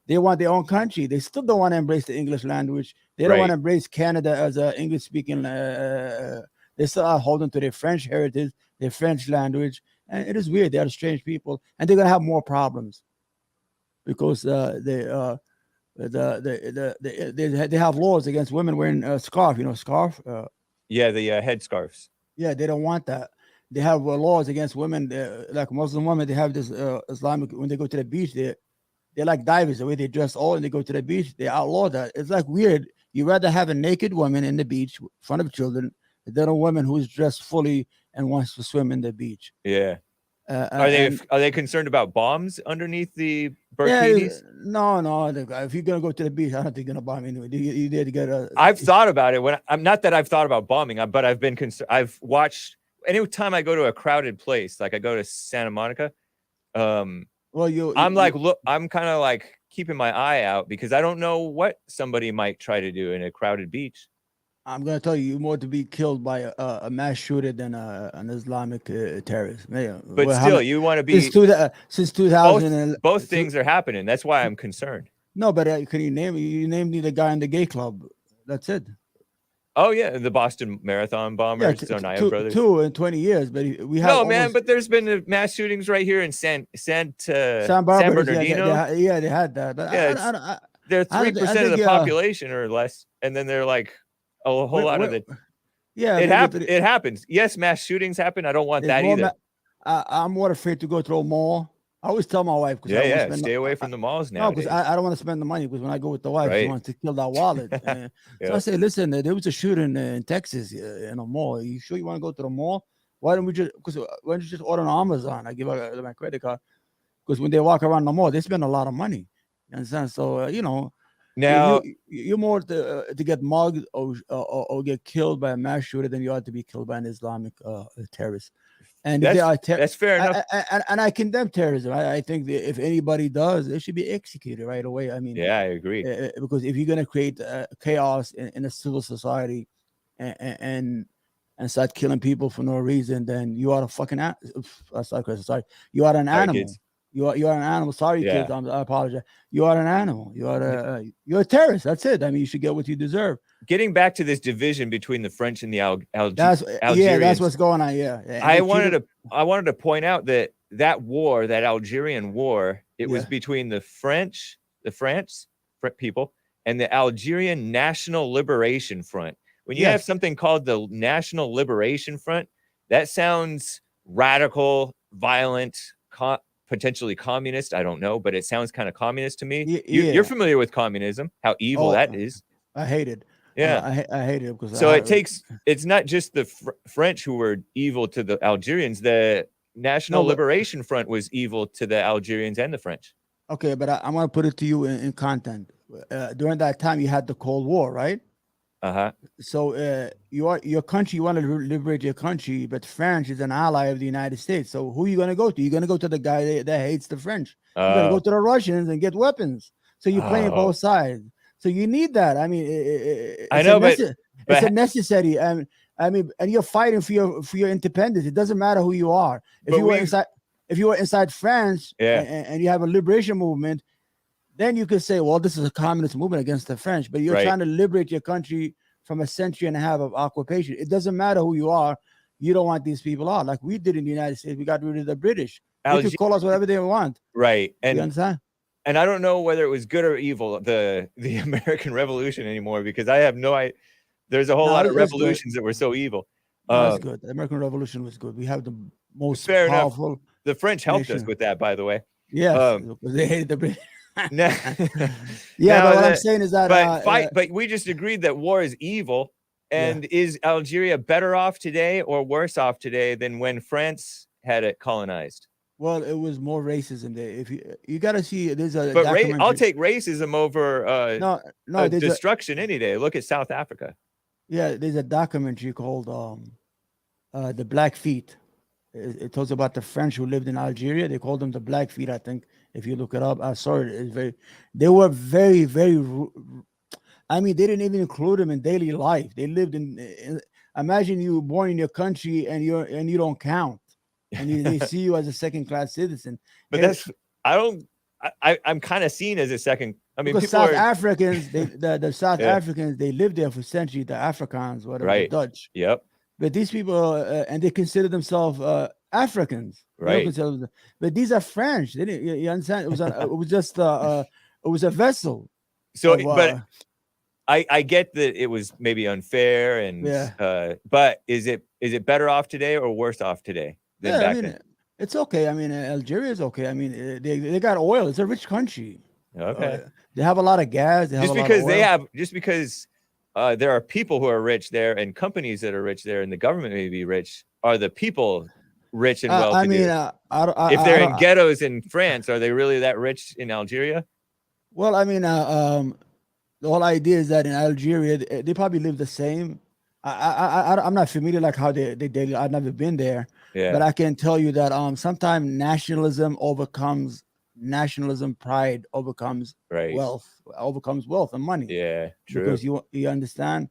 they want their own country. They still don't want to embrace the English language. They don't want to embrace Canada as a English speaking. They still are holding to their French heritage, their French language, and it is weird. They are strange people, and they're gonna have more problems because they have laws against women wearing a scarf. Scarf. Yeah, the head scarves. Yeah, they don't want that. They have laws against women, like Muslim women. They have this Islamic. When they go to the beach, they're like divers. The way they dress all and they go to the beach, they outlaw that. It's like weird. You rather have a naked woman in the beach in front of children than a woman who's dressed fully and wants to swim in the beach. Yeah. Are they concerned about bombs underneath the bikinis? Yeah, no. If you're gonna go to the beach, I don't think you're gonna bomb anyway. You there to get a. I've thought about it I'm not that I've thought about bombing, but I've been concerned. I've watched anytime I go to a crowded place, like I go to Santa Monica. I'm kind of like keeping my eye out because I don't know what somebody might try to do in a crowded beach. I'm gonna tell you, you're more to be killed by a mass shooter than an Islamic terrorist. But still, you want to be since 2000. Both things are happening. That's why I'm concerned. No, but can you name the guy in the gay club? That's it. Oh yeah, the Boston Marathon bombers, Tsarnaev brothers. Two in 20 years, but we have No, man, but there's been mass shootings right here in San Bernardino. Yeah, they had that. But Yeah, they're 3% of the population or less, and then they're like a whole lot of it. Yeah, it happens. Yes, mass shootings happen. I don't want that either. I'm more afraid to go to a mall. I always tell my wife, stay away from the malls now. No, because I don't want to spend the money, because when I go with the wife, she wants to kill that wallet. So I say, listen, there was a shooting in Texas in a mall. Are you sure you want to go to the mall? Why don't you just order on Amazon? I give her my credit card, because when they walk around the mall, they spend a lot of money. You understand? So now you're more to get mugged or get killed by a mass shooter than you are to be killed by an Islamic terrorist. And that's fair enough. And I condemn terrorism. I think that if anybody does, they should be executed right away. I mean, I agree. Because if you're going to create chaos in a civil society and start killing people for no reason, then you are a fucking sorry. You are an animal. Kids. You are an animal. Sorry, kids. I apologize. You are an animal. You're a terrorist. That's it. I mean, you should get what you deserve. Getting back to this division between the French and the Algerians. That's what's going on. Yeah. I wanted to point out that war, that Algerian war, it was between the French people and the Algerian National Liberation Front. When you have something called the National Liberation Front, that sounds radical, violent, potentially communist. I don't know, but it sounds kind of communist to me. You're familiar with communism, how evil that is. I hate it. Yeah, I hate it because it's not just the French who were evil to the Algerians. The National Liberation Front was evil to the Algerians and the French. Okay, but I'm going to put it to you in content. During that time, you had the Cold War, right? So your country, you want to liberate your country, but France is an ally of the United States. So who are you going to go to? You're going to go to the guy that hates the French. You're going to go to the Russians and get weapons. So you're playing both sides. So you need that. I mean, it's a necessity. I mean, and you're fighting for your independence. It doesn't matter who you are. If you were inside France and you have a liberation movement, then you could say, well, this is a communist movement against the French. But you're trying to liberate your country from a century and a half of occupation. It doesn't matter who you are. You don't want these people out. Like we did in the United States. We got rid of the British. They could call us whatever they want. Right. And you understand? And I don't know whether it was good or evil, the American Revolution anymore, because I have no idea. There's a whole lot of revolutions that were so evil. That's good. The American Revolution was good. We have the most powerful. Enough. The French helped us with that, by the way. Yeah, they hated the British. But what I'm saying is that but we just agreed that war is evil. And is Algeria better off today or worse off today than when France had it colonized? Well, it was more racism there. If you got to see, there's a. But I'll take racism over destruction any day. Look at South Africa. Yeah, there's a documentary called "The Blackfeet." It talks about the French who lived in Algeria. They called them the Blackfeet, I think. If you look it up, I saw it. They were very, very. I mean, they didn't even include them in daily life. They lived in. Imagine you were born in your country and you don't count. And they see you as a second-class citizen. But I'm kind of seen as a second. I mean, because South Africans, the South Africans, they lived there for centuries. The Afrikaans, whatever, the Dutch. Yep. But these people, and they consider themselves Africans. Right. But these are French. They didn't. You understand? It was a vessel. So, but I get that it was maybe unfair, and but is it better off today or worse off today? I mean, it's okay. I mean, Algeria is okay. I mean, they got oil. It's a rich country. Okay. They have a lot of gas. Just because there are people who are rich there and companies that are rich there and the government may be rich. Are the people rich and well-to-do? I mean, if they're in ghettos in France, are they really that rich in Algeria? Well, I mean, the whole idea is that in Algeria, they probably live the same. I'm not familiar like how they daily. I've never been there, but I can tell you that sometimes nationalism overcomes nationalism, pride overcomes wealth and money. Yeah, true. Because you understand,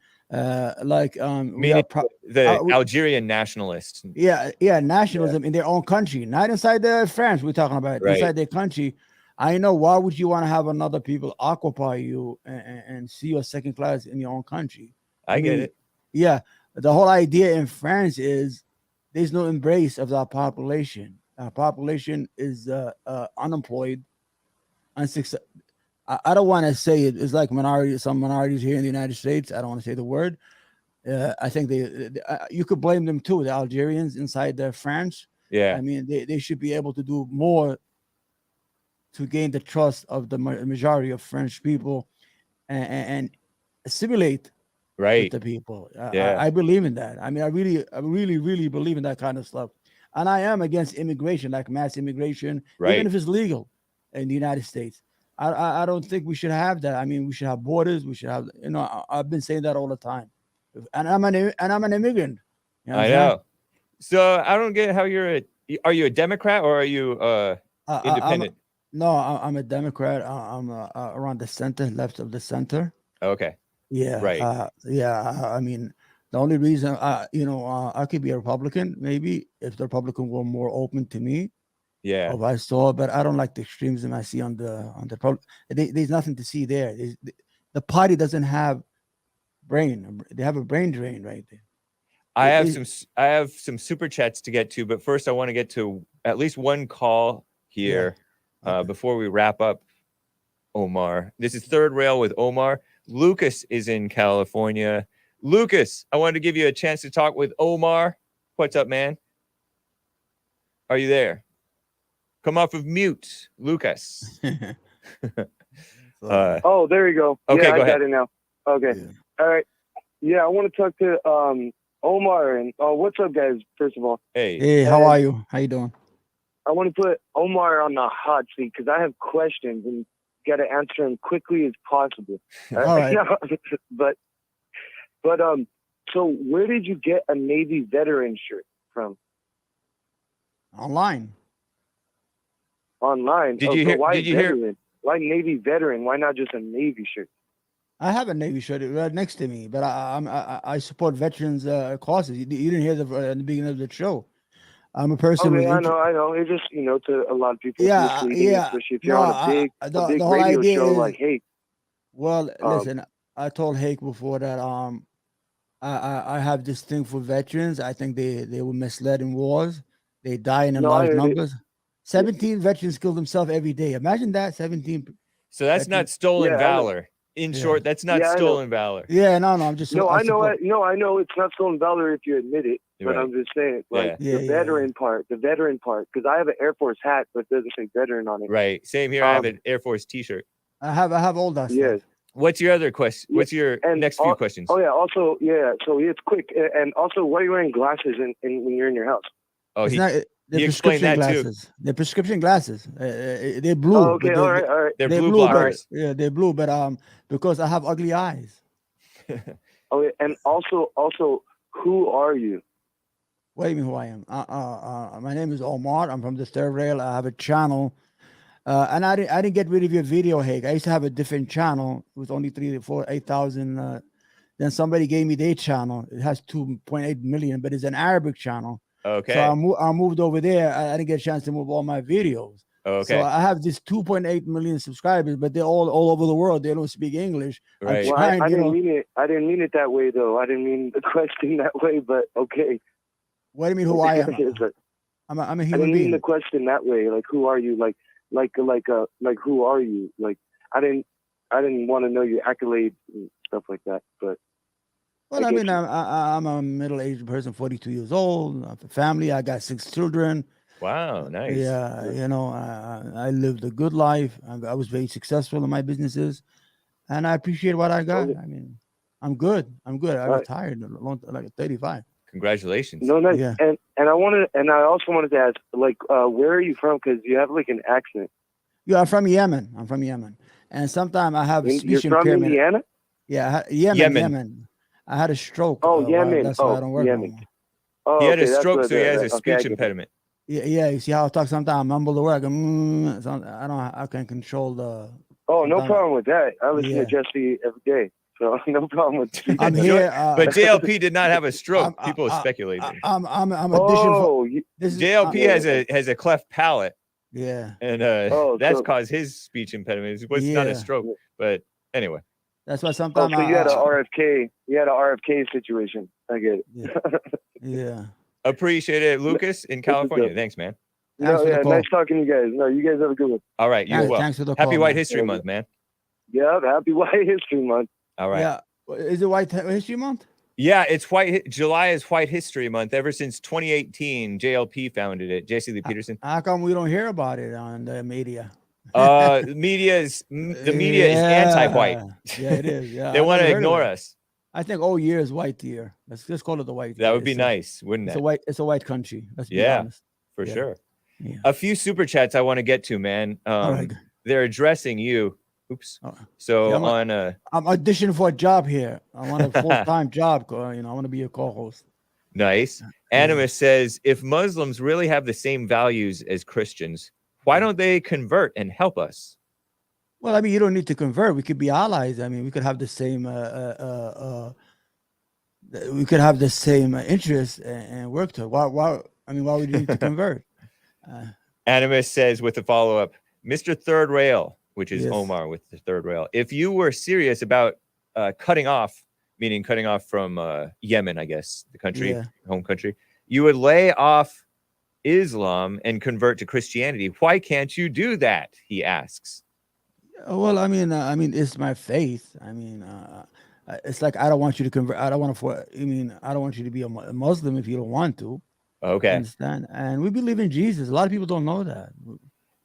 Algerian nationalists. Nationalism in their own country, not inside France. We're talking about inside their country. I know. Why would you want to have another people occupy you and see you as second class in your own country? I get it. Yeah, the whole idea in France is there's no embrace of our population. Our population is unemployed, unsuccessful. I don't want to say it. It's like some minorities here in the United States. I don't want to say the word. I think you could blame them too. The Algerians inside France. Yeah. I mean, they should be able to do more to gain the trust of the majority of French people and assimilate with Right. the people. Yeah. I believe in that. I mean, I really believe in that kind of stuff. And I am against immigration, like mass immigration, Right. even if it's legal in the United States. I don't think we should have that. I mean, we should have borders. We should have, I've been saying that all the time. And I'm an immigrant. You I know. So I don't get how are you a Democrat or are you independent? I'm a Democrat. I'm around the center, left of the center. Okay. Yeah. Right. I mean, the only reason, I could be a Republican, maybe, if the Republican were more open to me. Yeah. If I saw, but I don't like the extremism I see on the. There's nothing to see there. The party doesn't have brain. They have a brain drain right there. I have some super chats to get to, but first I want to get to at least one call here before we wrap up. Omar, this is Third Rail with Omar. Lucas is in California. Lucas, I wanted to give you a chance to talk with Omar. What's up, man? Are you there? Come off of mute, Lucas. Oh, there you go. Okay, yeah, go I ahead. got it now. Okay. Yeah. All right. Yeah, I want to talk to Omar. And what's up, guys, first of all? Hey, how are you? How you doing? I want to put Omar on the hot seat because I have questions and got to answer them quickly as possible. All right. but so where did you get a Navy veteran shirt from? Online. Online. Did you hear? Why Did you hear? Why Navy veteran? Why not just a Navy shirt? I have a Navy shirt right next to me, but I support veterans causes. You didn't hear in the beginning of the show. I'm a person. Okay, I know. It's just to a lot of people. Yeah, it's misleading, especially if you're on a big the whole radio idea show is, like HAKE. Well, listen, I told HAKE before that I have this thing for veterans. I think they were misled in wars. They die in large numbers. 17 veterans kill themselves every day. Imagine that, 17. So that's not stolen valor. In short, that's not stolen valor. Yeah, no, I'm just. I know it's not stolen valor if you admit it, but I'm just saying, the veteran part, because I have an Air Force hat, but it doesn't say veteran on it. Right. Same here. I have an Air Force T-shirt. I have all that. Yes. What's your other question? What's your next few questions? Oh yeah. Also, yeah. So it's quick, and also, why are you wearing glasses when you're in your house? Oh, They're prescription glasses. Too. They're prescription glasses. They're blue. Oh, okay, all right. They're blue blockers. Yeah, they're blue, but because I have ugly eyes. Okay, and also, who are you? What do you mean who I am? My name is Omar. I'm from the Third Rail. I have a channel, and I didn't get rid of your video, HAKE. I used to have a different channel with only 3,000 to 4,000, 8,000. Then somebody gave me their channel. It has 2.8 million, but it's an Arabic channel. Okay. So I moved over there. I didn't get a chance to move all my videos. Okay. So I have this 2.8 million subscribers, but they're all over the world. They don't speak English. Right. Well, I didn't mean it. I didn't mean it that way, though. I didn't mean the question that way. But okay. What do you mean who I am? I'm a human being. I didn't mean the question that way. Like, who are you? Like who are you? Like, I didn't want to know your accolades and stuff like that. But well, I mean, I'm a middle-aged person, 42 years old. I have a family. I got 6 children. Wow, nice. Yeah, I lived a good life. I was very successful in my businesses, and I appreciate what I got. I mean, I'm good. I retired like 35. Congratulations. No, nice. Yeah. And I also wanted to ask, like, where are you from? Because you have like an accent. Yeah, I'm from Yemen. And sometimes I have speech You're from impairment. Indiana? Yeah, Yemen. I had a stroke. Oh, Yemen. That's why I don't work Yemen. anymore. Oh, He had a okay, stroke, so he has a okay, speech impediment. Yeah. You see how I talk sometimes? I mumble the word. I can control the. Oh, no problem with that. I listen to Jesse every day, so no problem with. I'm here. But JLP did not have a stroke. People speculated. I'm JLP has a cleft palate. Yeah. And that's caused his speech impediment. It's not a stroke, but anyway. That's why Oh, sometimes so you had a RFK. You had a RFK situation. I get it. yeah. Appreciate it, Lucas in California. Thanks, man. Thanks No, for the yeah, call. nice talking to you guys. No, you guys have a good one. All right, you as Thanks, well. thanks for the Happy call, White man. History Month, man. Yeah, happy White History Month. All right. Yeah. Is it White History Month? Yeah, it's July is White History Month. Ever since 2018, JLP founded it. JC Lee Peterson. How come we don't hear about it on the media? The media is anti-white. Yeah, it is. Yeah, They I want to never heard of ignore it. us. I think all year is white year. Let's just call it the white year. That would be It's nice, wouldn't It's it? a white country. Let's be Yeah, honest. for Yeah. sure. Yeah. A few super chats I want to get to, man. All right. They're addressing you. Oops. Oh. So Yeah, I'm auditioning for a job here. I want a full-time job. I want to be a co-host. Nice. Animus says, if Muslims really have the same values as Christians, why don't they convert and help us? Well, I mean, you don't need to convert. We could be allies. I mean, we could have the same interests and work to. Why would you need to convert? Animus says with a follow-up, Mr. Third Rail, which is Yes. Omar with the Third Rail, if you were serious about cutting off, meaning cutting off from Yemen, I guess, the country, home country, you would lay off Islam and convert to Christianity. Why can't you do that? He asks. Well, I mean, it's my faith. I mean, it's like I don't want you to convert. I don't want you to be a Muslim if you don't want to. Okay. Understand? And we believe in Jesus. A lot of people don't know that.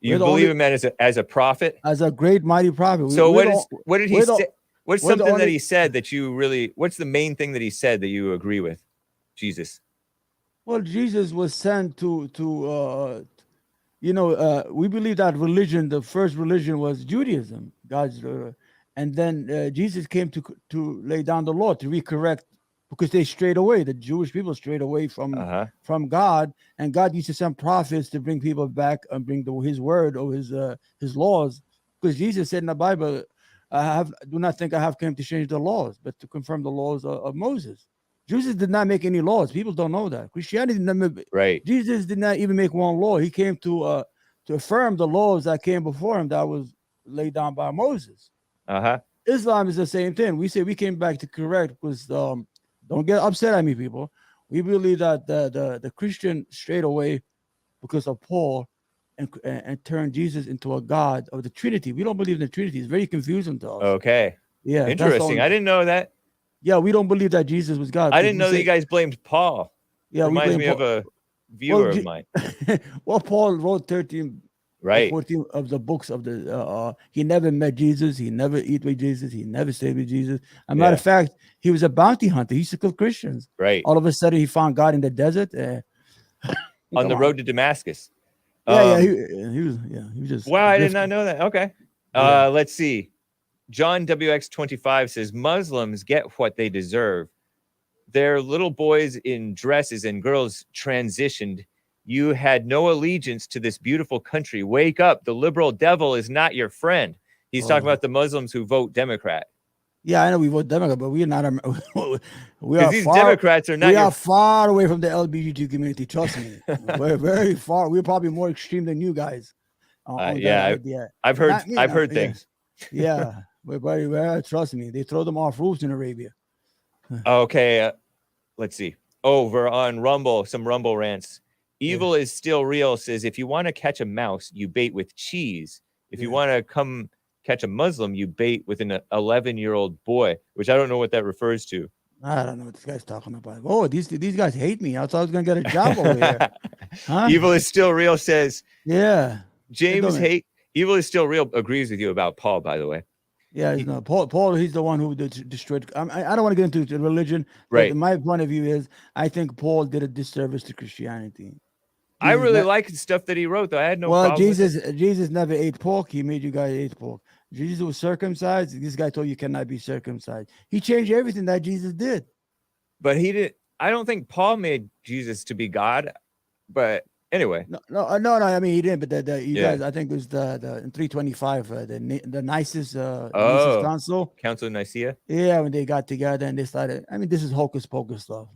You believe him as a prophet? As a great mighty prophet. So what did he say? What's something that he said that you really? What's the main thing that he said that you agree with? Jesus. Well, Jesus was sent to we believe that religion, the first religion was Judaism, and then Jesus came to lay down the law, to recorrect, because they strayed away. The Jewish people strayed away from God, and God used to send prophets to bring people back and bring his word or his laws. Because Jesus said in the Bible, do not think I have come to change the laws, but to confirm the laws of Moses. Jesus did not make any laws. People don't know that. Christianity did not. Right. Jesus did not even make one law. He came to affirm the laws that came before him that was laid down by Moses. Islam is the same thing. We say we came back to correct, because don't get upset at me, people. We believe that the Christian strayed away because of Paul and turned Jesus into a God of the Trinity. We don't believe in the Trinity. It's very confusing to us. Okay. Yeah. Interesting. I didn't know that. Yeah, we don't believe that Jesus was God. I didn't know that you guys blamed Paul. Yeah, reminds me of a viewer of mine. Well, Paul wrote 13, right, 14 of the books of the. He never met Jesus. He never eat with Jesus. He never stayed with Jesus. As a matter of fact, he was a bounty hunter. He used to kill Christians. Right. All of a sudden, he found God in the desert. On the road to Damascus. He was just. Wow, I did not know that. Okay. Let's see. John WX25 says Muslims get what they deserve. Their little boys in dresses and girls transitioned. You had no allegiance to this beautiful country. Wake up. The liberal devil is not your friend. He's talking about the Muslims who vote Democrat. Yeah, I know we vote Democrat, but we're not. Democrats are not. We are far away from the LGBT community. Trust me, we're very far. We're probably more extreme than you guys. I've heard things. Yeah, trust me. They throw them off roofs in Arabia. Okay, let's see. Over on Rumble, some Rumble rants. Evil is still real. Says if you want to catch a mouse, you bait with cheese. If you want to come catch a Muslim, you bait with an 11-year-old boy, which I don't know what that refers to. I don't know what this guy's talking about. Oh, these guys hate me. I thought I was gonna get a job over here. Huh? Evil is still real. Says James hate. Evil is still real. Agrees with you about Paul, by the way. Yeah, Paul. He's the one who destroyed. I don't want to get into religion. Right. But my point of view is, I think Paul did a disservice to Christianity. I really like the stuff that he wrote, though. I had no problem. Jesus never ate pork. He made you guys eat pork. Jesus was circumcised. This guy told you cannot be circumcised. He changed everything that Jesus did. But he did. I don't think Paul made Jesus to be God. But anyway. No. I mean, he didn't. But guys, I think it was the in 325, the nicest council. Council of Nicaea. Yeah, when they got together and they started. I mean, this is hocus pocus stuff.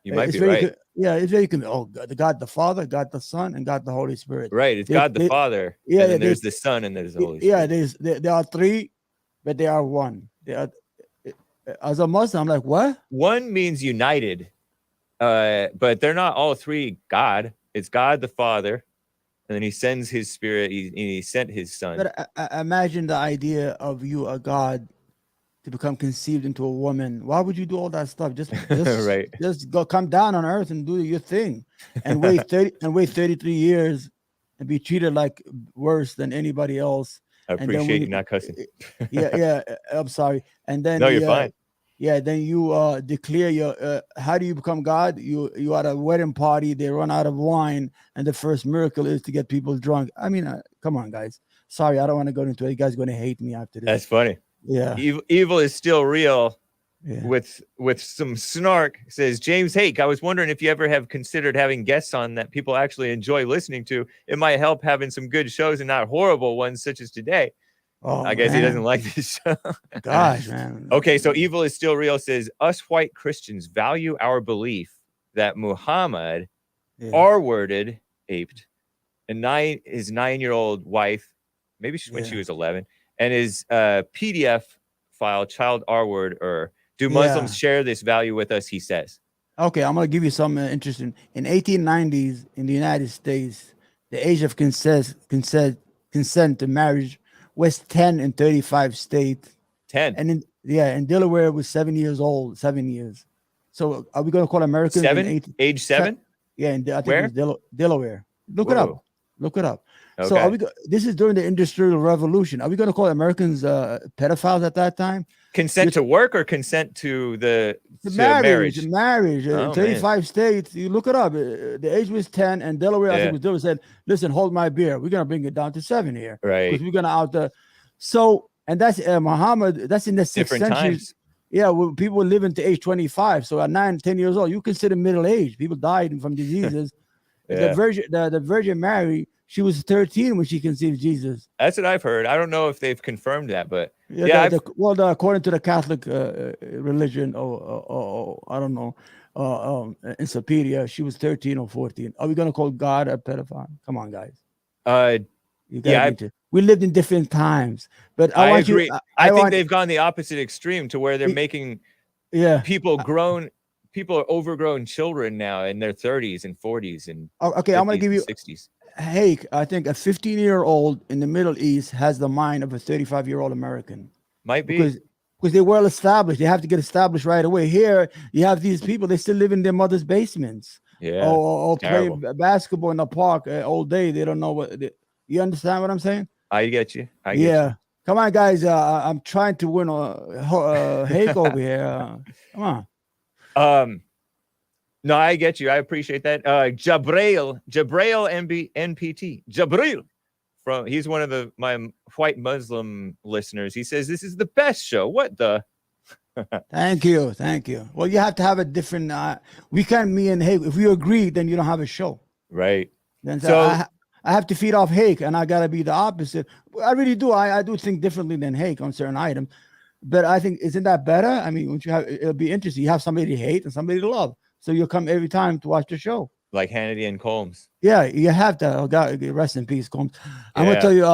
You might be right. It's very good. Oh, God the Father, God the Son, and God the Holy Spirit. Right. It's God the Father. Yeah. And then there's the Son and there's the Holy Spirit. Yeah. There are three, but they are one. Yeah, as a Muslim, I'm like, what? One means united, but they're not all three God. It's God the Father, and then he sends his spirit. He sent his son. But imagine the idea of you, a God, to become conceived into a woman. Why would you do all that stuff? Just Right. just go come down on earth and do your thing, and wait 33 years, and be treated like worse than anybody else. I And then appreciate you not cussing. yeah, I'm sorry. And then No, you're fine. Yeah, then you declare your. How do you become God? You at a wedding party, they run out of wine, and the first miracle is to get people drunk. I mean, come on, guys. Sorry, I don't want to go into it. You guys are going to hate me after this. That's funny. Yeah. Evil is still real. Yeah. With some snark, says James Hake. I was wondering if you ever have considered having guests on that people actually enjoy listening to. It might help having some good shows and not horrible ones such as today. Oh, I guess he doesn't like this show. Gosh, man. Okay, so Evil is still real says us white Christians value our belief that Muhammad R-worded, aped, and his 9-year-old wife, maybe when she was 11, and his PDF file child R-word or. Do Muslims share this value with us? He says. Okay, I'm gonna give you something interesting. In 1890s, in the United States, the age of consent to marriage was 10 in 35 states. 10. And in Delaware it was 7 years old. 7 years. So are we gonna call Americans 7? Age 7? Yeah, and I think Where? it was Delaware. Look it up. Look it up. Okay. So are we? This is during the Industrial Revolution. Are we going to call Americans pedophiles at that time? Consent to work or consent to the marriage? Marriage. In 35 states. You look it up. The age was 10, and Delaware, I think, was Delaware said, "Listen, hold my beer. We're going to bring it down to 7 here, right? Because we're going to out the." So, and that's Muhammad. That's in the 6th century. Times. Yeah, well, people were living to age 25. So at 9, 10 years old, you consider middle age. People died from diseases. The Virgin Mary. She was 13 when she conceived Jesus. That's what I've heard. I don't know if they've confirmed that, but according to the Catholic religion, I don't know, encyclopedia, she was 13 or 14. Are we going to call God a pedophile? Come on, guys. We lived in different times, but I agree. I think they've gone the opposite extreme to where they're making people are overgrown children now in their 30s and 40s and okay, I'm going to give you 60s. Hake, I think a 15-year-old in the Middle East has the mind of a 35-year-old American. Might be. Because they're well established. They have to get established right away. Here, you have these people, they still live in their mother's basements. Yeah. Or play basketball in the park all day. They don't know you understand what I'm saying? I get you. I get you. Come on, guys. I'm trying to win Hake over here. Come on. No, I get you. I appreciate that. Jabrail NPT. Jabrail he's one of my white Muslim listeners. He says this is the best show. What the? Thank you. Well, you have to have a different. We can't. Me and Hake. If we agree, then you don't have a show. Right. Then so I have to feed off Hake, and I gotta be the opposite. I really do. I do think differently than Hake on certain items, but I think isn't that better? I mean, it'll be interesting. You have somebody to hate and somebody to love. So you'll come every time to watch the show. Like Hannity and Combs. Yeah, you have to. Oh, God, rest in peace, Combs. I'm going to tell you,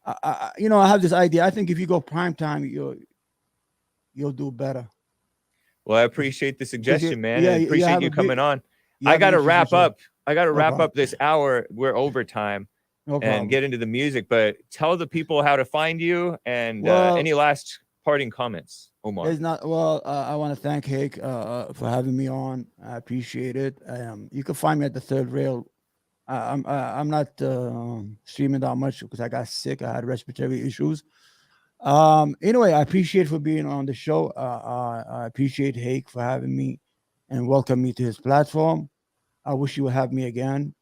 I have this idea. I think if you go prime time, you'll do better. Well, I appreciate the suggestion, man. I appreciate you coming on. I got to wrap up. Up this hour. We're overtime and get into the music. But tell the people how to find you and any last parting comments. Omar. It's not I want to thank Hake for having me on. I appreciate it. You can find me at the Third Rail. I'm not streaming that much because I got sick. I had respiratory issues. Anyway, I appreciate for being on the show. I appreciate Hake for having me and welcome me to his platform. I wish you would have me again.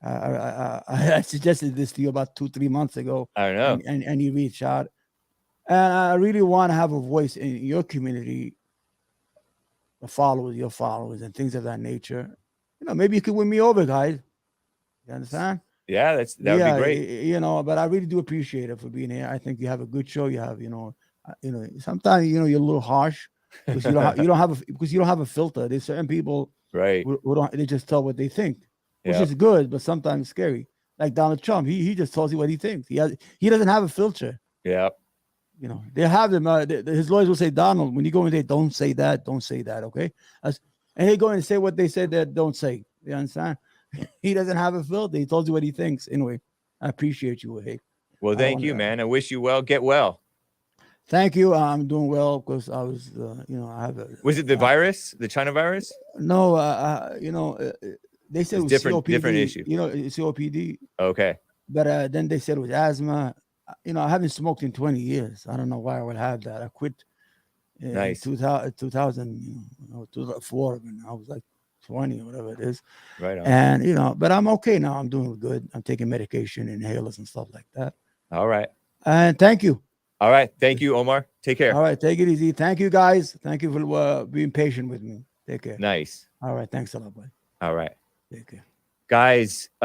I suggested this to you about 2-3 months ago. I know, and you reached out. And I really want to have a voice in your community, your followers, and things of that nature. Maybe you could win me over, guys. You understand? Yeah, that would be great. But I really do appreciate it for being here. I think you have a good show. You have, sometimes you're a little harsh because you don't have a filter. There's certain people, right? Who don't. They just tell what they think, which is good, but sometimes scary. Like Donald Trump, he just tells you what he thinks. He doesn't have a filter. Yeah. You know, they have them. His lawyers will say, Donald, when you go in there, don't say that. Don't say that. Okay. And they go and say what they said that don't say. You understand? He doesn't have a filter. He told you what he thinks. Anyway, I appreciate you, Hake. Well, thank you, man. I wish you well. Get well. Thank you. I'm doing well because I was, I have a. Was it the virus, the China virus? No, they said it was different, COPD. different issue. COPD. Okay. But then they said it was asthma. I haven't smoked in 20 years. I don't know why I would have that. I quit Nice. 2000, 2004 when I was like 20 or whatever it is. Right on. And, but I'm okay now. I'm doing good. I'm taking medication, inhalers and stuff like that. All right. And thank you. All right. Thank you, Omar. Take care. All right. Take it easy. Thank you, guys. Thank you for being patient with me. Take care. Nice. All right. Thanks a lot, buddy. All right. Take care. Guys.